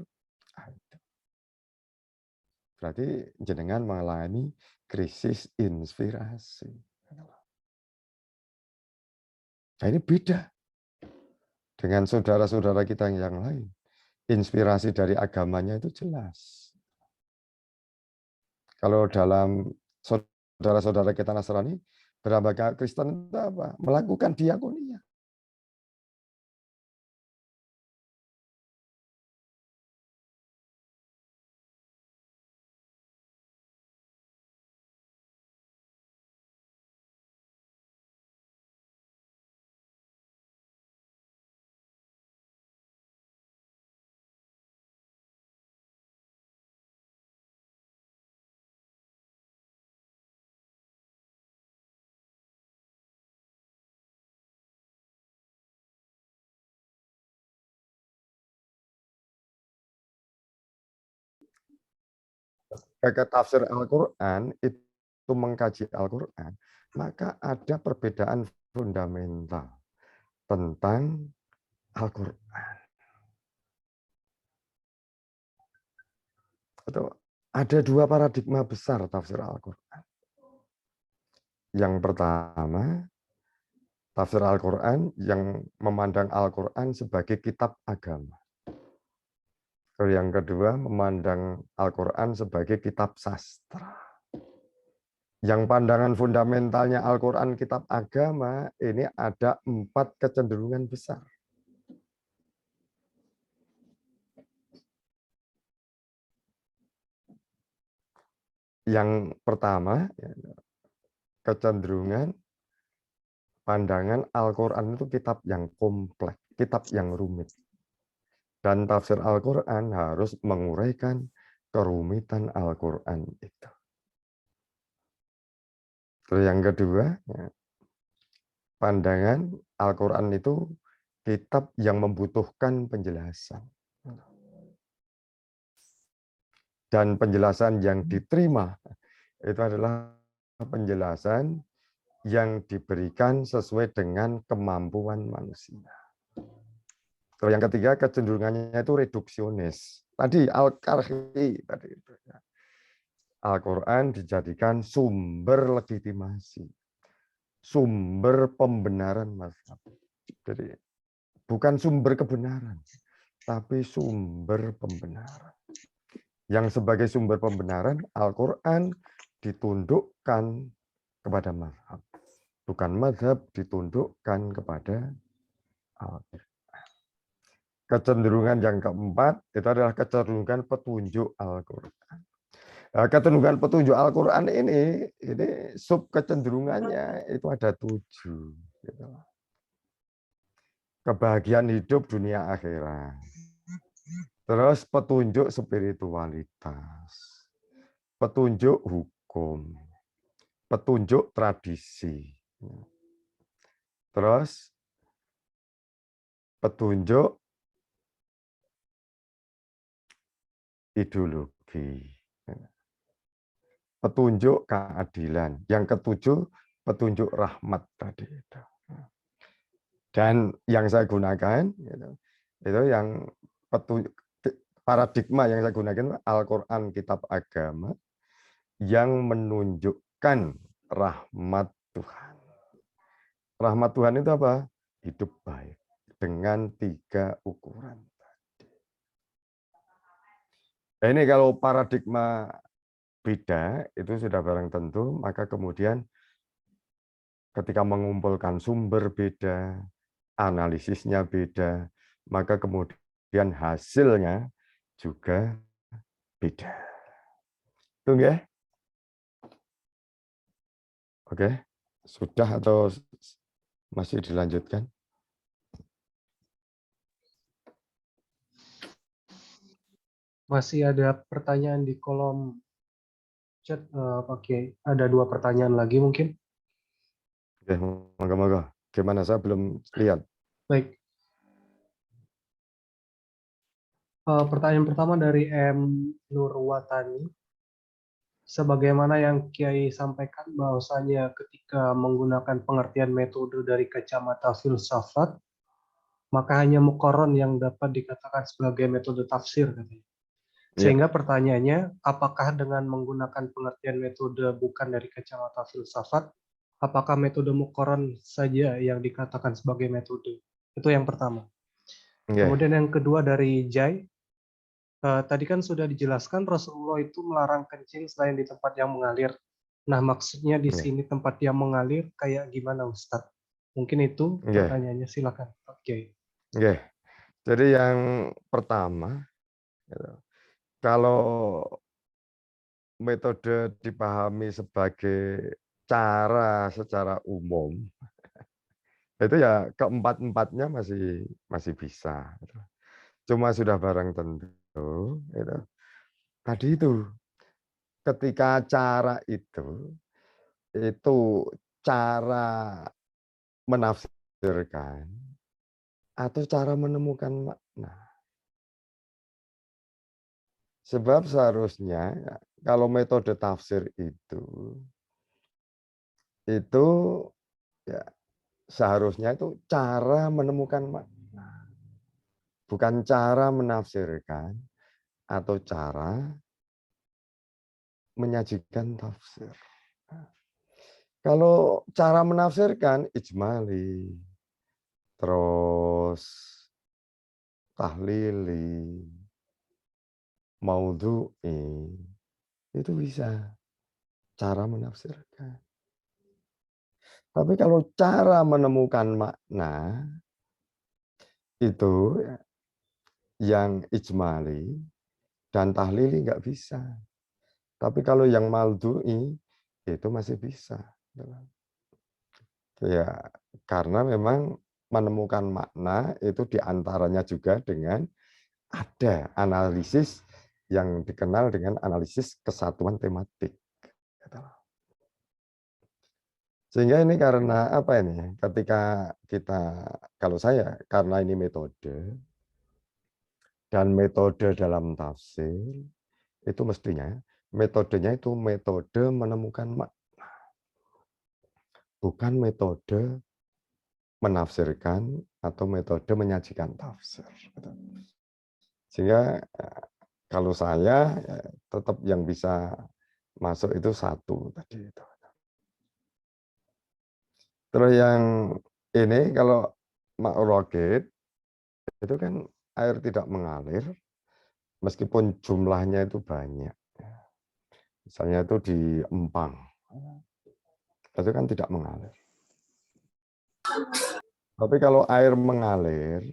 berarti jenengan mengalami krisis inspirasi. Nah, ini beda dengan saudara-saudara kita yang lain. Inspirasi dari agamanya itu jelas. Kalau dalam saudara-saudara kita Nasrani, beragama Kristen itu apa? Melakukan diakonia. Ketika tafsir Al-Quran itu mengkaji Al-Quran, maka ada perbedaan fundamental tentang Al-Quran. Ada dua paradigma besar tafsir Al-Quran. Yang pertama, tafsir Al-Quran yang memandang Al-Quran sebagai kitab agama. Yang kedua, memandang Al-Quran sebagai kitab sastra. Yang pandangan fundamentalnya Al-Quran kitab agama, ini ada 4 kecenderungan besar. Yang pertama, kecenderungan pandangan Al-Quran itu kitab yang kompleks, kitab yang rumit. Dan tafsir Al-Quran harus menguraikan kerumitan Al-Quran itu. Terus yang kedua, pandangan Al-Quran itu kitab yang membutuhkan penjelasan. Dan penjelasan yang diterima itu adalah penjelasan yang diberikan sesuai dengan kemampuan manusia. Terus yang ketiga, kecenderungannya itu reduksionis. Tadi Al-Karhi tadi itu. Al-Quran dijadikan sumber legitimasi, sumber pembenaran mazhab. Jadi bukan sumber kebenaran, tapi sumber pembenaran. Yang sebagai sumber pembenaran, Al-Quran ditundukkan kepada mazhab. Bukan mazhab ditundukkan kepada Al-Quran. Kecenderungan yang keempat itu adalah kecenderungan petunjuk Al-Quran. Kecenderungan petunjuk Al-Quran ini sub kecenderungannya itu ada 7. Gitu. Kebahagiaan hidup dunia akhirat. Terus petunjuk spiritualitas. Petunjuk hukum. Petunjuk tradisi. Terus petunjuk ideologi. Petunjuk keadilan. Yang ketujuh, petunjuk rahmat tadi. Dan yang saya gunakan, itu yang paradigma yang saya gunakan, Al-Quran kitab agama, yang menunjukkan rahmat Tuhan. Rahmat Tuhan itu apa? Hidup baik. Dengan 3 ukuran. Nah, ini kalau paradigma beda, itu sudah barang tentu, maka kemudian ketika mengumpulkan sumber beda, analisisnya beda, maka kemudian hasilnya juga beda. Tunggu ya. Oke, sudah atau masih dilanjutkan? Masih ada pertanyaan di kolom chat, Oke, ada 2 pertanyaan lagi mungkin. Oke, moga-moga. Gimana, saya belum lihat. Baik. Pertanyaan pertama dari M. Nurwatani. Sebagaimana yang Kiai sampaikan bahwasanya ketika menggunakan pengertian metode dari kacamata filsafat, maka hanya muqarron yang dapat dikatakan sebagai metode tafsir, katanya. Sehingga pertanyaannya, apakah dengan menggunakan pengertian metode bukan dari kacamata filsafat, apakah metode muqarron saja yang dikatakan sebagai metode? Itu yang pertama. Kemudian yang kedua dari Jai, tadi kan sudah dijelaskan Rasulullah itu melarang kencing selain di tempat yang mengalir. Nah, maksudnya di sini tempat yang mengalir kayak gimana, Ustadz? Mungkin itu pertanyaannya, silakan. Oke. Jadi yang pertama, kalau metode dipahami sebagai cara secara umum, itu ya keempat-empatnya masih bisa. Cuma sudah barang tentu, tadi itu ketika cara itu cara menafsirkan atau cara menemukan makna. Sebab seharusnya kalau metode tafsir itu ya seharusnya itu cara menemukan makna, bukan cara menafsirkan atau cara menyajikan tafsir. Kalau cara menafsirkan ijmali, terus tahlili, maudhu'i, itu bisa cara menafsirkan. Tapi kalau cara menemukan makna itu yang ijmali dan tahlili nggak bisa. Tapi kalau yang maudhu'i itu masih bisa. Ya, karena memang menemukan makna itu diantaranya juga dengan ada analisis yang dikenal dengan analisis kesatuan tematik. Sehingga ini karena apa ini? Ketika kalau saya, karena ini metode, dan metode dalam tafsir, itu mestinya metodenya itu metode menemukan makna. Bukan metode menafsirkan atau metode menyajikan tafsir. Sehingga kalau saya tetap yang bisa masuk itu satu tadi itu. Terus yang ini kalau ma'rokit itu kan air tidak mengalir meskipun jumlahnya itu banyak. Misalnya itu di empang. Itu kan tidak mengalir. Tapi kalau air mengalir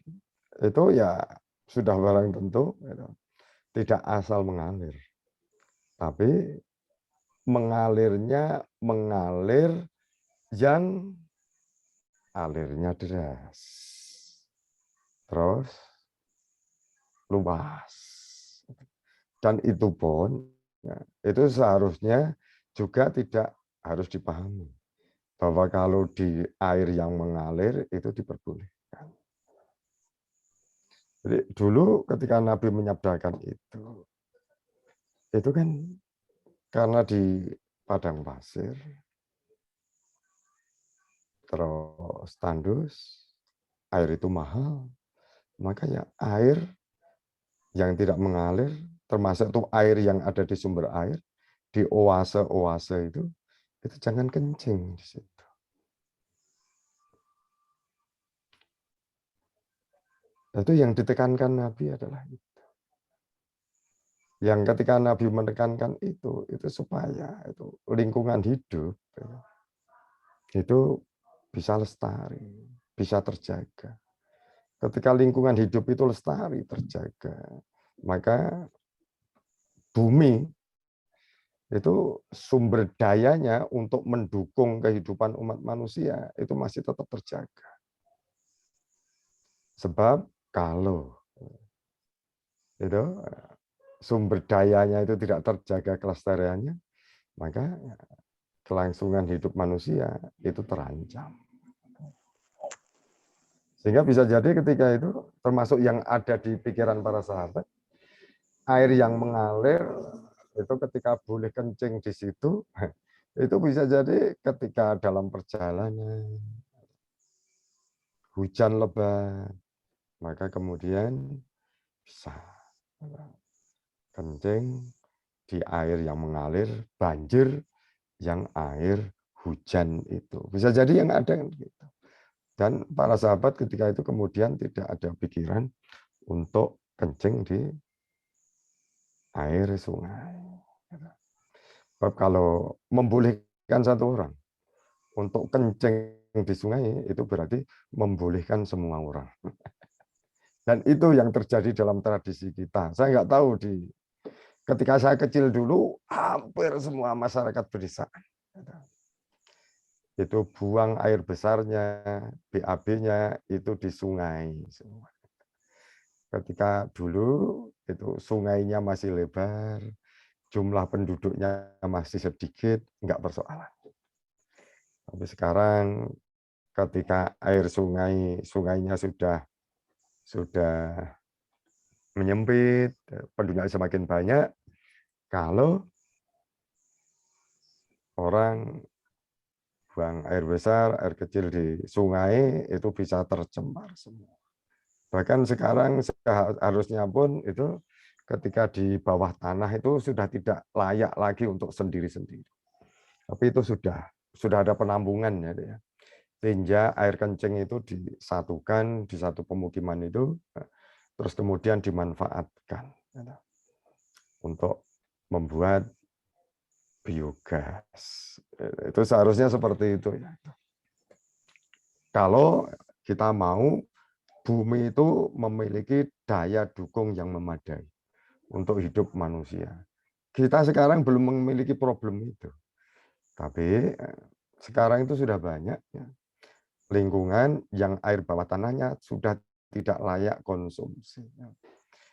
itu ya sudah barang tentu tidak asal mengalir. Tapi mengalir yang alirnya deras, terus luas, dan itu pun itu seharusnya juga tidak harus dipahami bahwa kalau di air yang mengalir itu diperbolehkan. Jadi dulu ketika Nabi menyabdakan itu kan karena di padang pasir, terus tandus, air itu mahal, makanya air yang tidak mengalir, termasuk itu air yang ada di sumber air, di oase-oase itu jangan kencing di situ. Itu yang ditekankan Nabi adalah itu. Yang ketika Nabi menekankan itu supaya itu lingkungan hidup itu bisa lestari, bisa terjaga. Ketika lingkungan hidup itu lestari, terjaga, maka bumi itu sumber dayanya untuk mendukung kehidupan umat manusia itu masih tetap terjaga. Sebab kalau itu sumber dayanya itu tidak terjaga kelestariannya, maka kelangsungan hidup manusia itu terancam. Sehingga bisa jadi ketika itu, termasuk yang ada di pikiran para sahabat, air yang mengalir itu ketika boleh kencing di situ, itu bisa jadi ketika dalam perjalanan, hujan lebat, maka kemudian bisa kencing di air yang mengalir, banjir yang air hujan itu. Bisa jadi yang ada gitu. Dan para sahabat ketika itu kemudian tidak ada pikiran untuk kencing di air sungai. Sebab kalau membolehkan satu orang untuk kencing di sungai, itu berarti membolehkan semua orang. Dan itu yang terjadi dalam tradisi kita. Saya nggak tahu ketika saya kecil dulu, hampir semua masyarakat pedesaan itu buang air besarnya, BAB-nya itu di sungai semua. Ketika dulu itu sungainya masih lebar, jumlah penduduknya masih sedikit, enggak persoalan. Tapi sekarang ketika air sungainya sudah menyempit, penduduknya semakin banyak, kalau orang buang air besar, air kecil di sungai itu bisa tercemar semua. Bahkan sekarang harusnya pun itu ketika di bawah tanah itu sudah tidak layak lagi untuk sendiri-sendiri. Tapi itu sudah ada penampungan ya. Sehingga air kencing itu disatukan di satu pemukiman itu, terus kemudian dimanfaatkan untuk membuat biogas. Itu seharusnya seperti itu ya. Kalau kita mau bumi itu memiliki daya dukung yang memadai untuk hidup manusia. Kita sekarang belum memiliki problem itu. Tapi sekarang itu sudah banyak ya, lingkungan yang air bawah tanahnya sudah tidak layak konsumsi.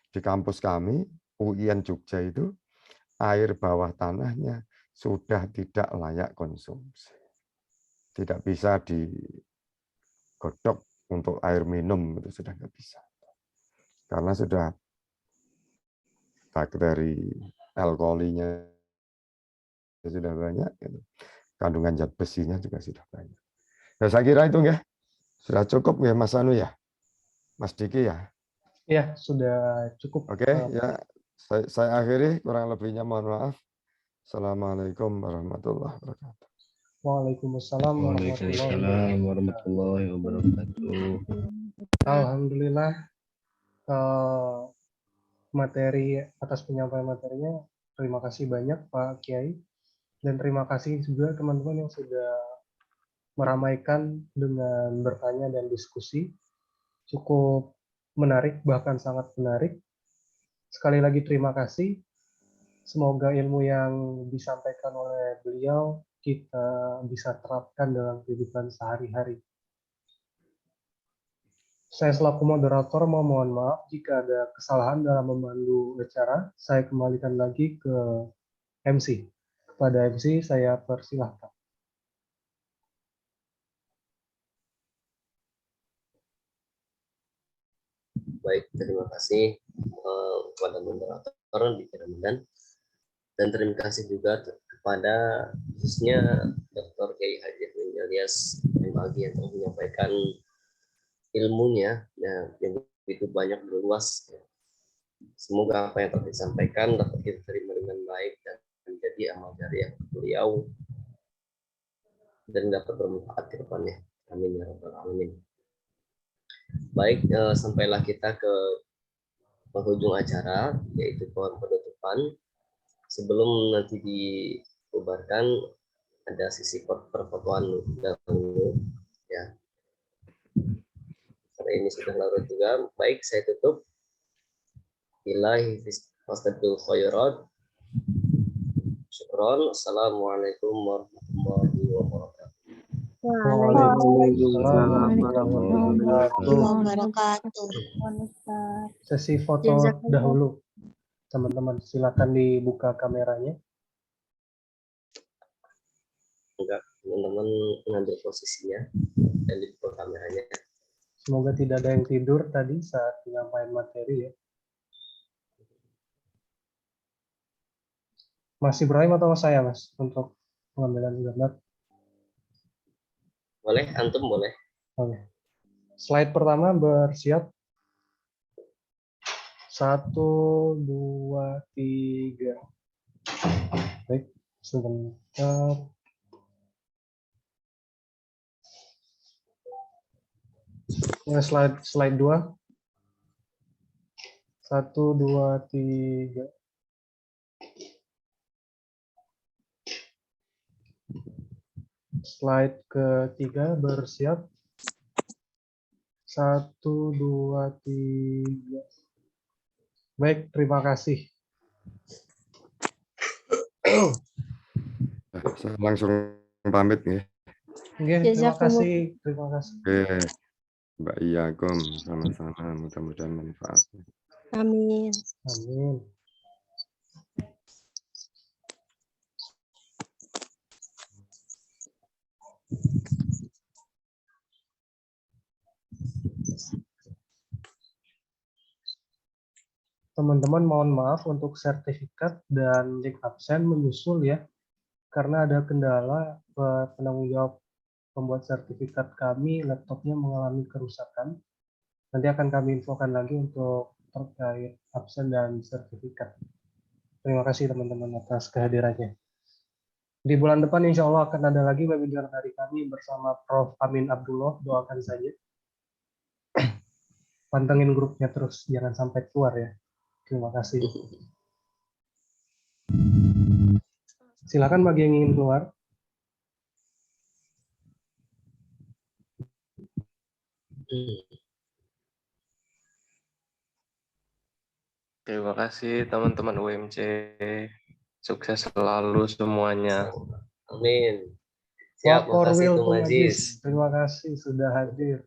Di kampus kami, UIN Jogja itu, air bawah tanahnya sudah tidak layak konsumsi. Tidak bisa digodok untuk air minum, itu sudah nggak bisa. Karena sudah bakteri L. coli-nya sudah banyak, kandungan zat besinya juga sudah banyak. Nah, saya kira itu ya, sudah cukup ya Mas Anu ya, Mas Diki ya. Ya, sudah cukup. Oke, ya saya akhiri, kurang lebihnya mohon maaf. Assalamualaikum warahmatullahi wabarakatuh. Waalaikumsalam warahmatullahi wabarakatuh. Alhamdulillah, materi atas penyampaian materinya, terima kasih banyak Pak Kiai, dan terima kasih juga teman-teman yang sudah meramaikan dengan bertanya dan diskusi. Cukup menarik, bahkan sangat menarik. Sekali lagi terima kasih. Semoga ilmu yang disampaikan oleh beliau kita bisa terapkan dalam kehidupan sehari-hari. Saya selaku moderator mohon maaf jika ada kesalahan dalam memandu acara. Saya kembalikan lagi ke MC. Kepada MC saya persilahkan. Baik, terima kasih kepada moderator di Ramadan, dan terima kasih juga kepada khususnya Dr. Kiai Haji Ilyas MAG yang telah menyampaikan ilmunya ya, yang begitu banyak berluas. Semoga apa yang telah disampaikan dapat kita terima dengan baik dan menjadi amal jariah beliau dan dapat bermanfaat ke depannya. Amin ya rabbal alamin. Baik, sampailah kita ke penghujung acara, yaitu pohon penutupan. Sebelum nanti dibubarkan, ada sisi perfotoan dahulu ya. Karena ini sudah larut juga. Baik, saya tutup. Billahi fastaqbil khairat. syukron. Assalamualaikum warahmatullahi wabarakatuh. Waalaikumsalam warahmatullahi wabarakatuh. wabarakatuh. Sesi foto dahulu. Teman-teman, silakan dibuka kameranya. Enggak, teman-teman mengambil posisinya dan dibuka kameranya. Semoga tidak ada yang tidur tadi saat penyampaian materi ya. Mas Ibrahim atau saya, Mas, untuk pengambilan gambar? Boleh, antum boleh. Oke. Slide pertama bersiap. 1, 2, 3. Baik, sebentar. Ya, slide 2. 1, 2, 3. Slide ketiga bersiap. 1, 2, 3. Baik, terima kasih. Saya langsung pamit nih. Oke, terima kasih. Terima kasih. Oke, Mbak Iyakum, sama-sama. Mudah-mudahan manfaat. Amin. Amin. Teman-teman, mohon maaf untuk sertifikat dan link absen menyusul ya, karena ada kendala penanggung jawab pembuat sertifikat kami, laptopnya mengalami kerusakan. Nanti akan kami infokan lagi untuk terkait absen dan sertifikat. Terima kasih teman-teman atas kehadirannya. Di bulan depan insya Allah akan ada lagi webinar dari kami bersama Prof. Amin Abdullah, doakan saja. Pantengin grupnya terus, jangan sampai keluar ya. Terima kasih. Silakan bagi yang ingin keluar. Terima kasih teman-teman UMC. Sukses selalu semuanya. Amin. Siap, makasih Tum Aziz. Terima kasih sudah hadir.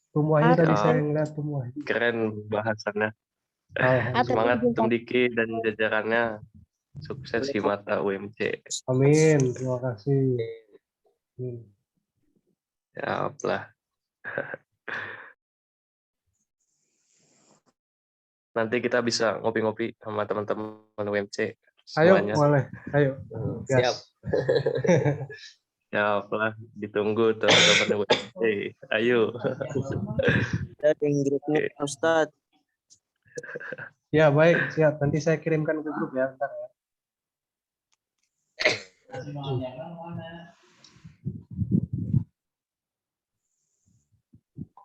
Tumuahnya tadi saya ngeliat Tumuah. Keren bahasannya. Semangat Tum Diki dan jajarannya. Sukses di mata UMC. Amin. Terima kasih. Amin. Ya lah. Nanti kita bisa ngopi-ngopi sama teman-teman UMC. Semuanya. Ayo, boleh. Ayo. Siap. Ya lah, ditunggu teman-teman UMC. Ayo. Ustadz. Ya, baik. Siap. Nanti saya kirimkan ke grup ya. Bentar ya.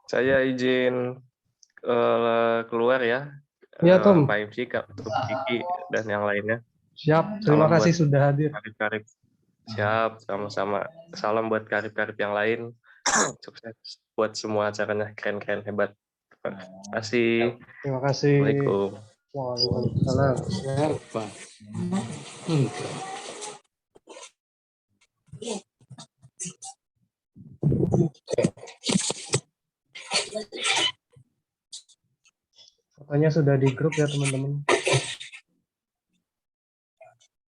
Saya izin keluar ya. Ya, Tom. Pak MC, Kak Kiki, dan yang lainnya. Siap. Terima kasih sudah hadir. Karib-karib. Siap, sama-sama. Salam buat karib-karib yang lain. Sukses buat semua acaranya, keren-keren, hebat. Terima kasih. Terima kasih. Assalamualaikum. Waalaikumsalam. Fotonya sudah di grup ya teman-teman.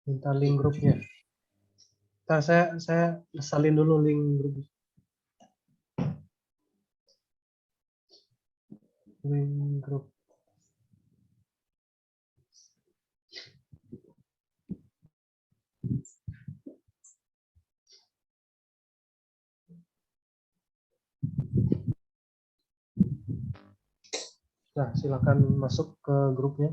Minta link grupnya. Ntar saya salin dulu link grup. Link grup. Nah, silakan masuk ke grupnya.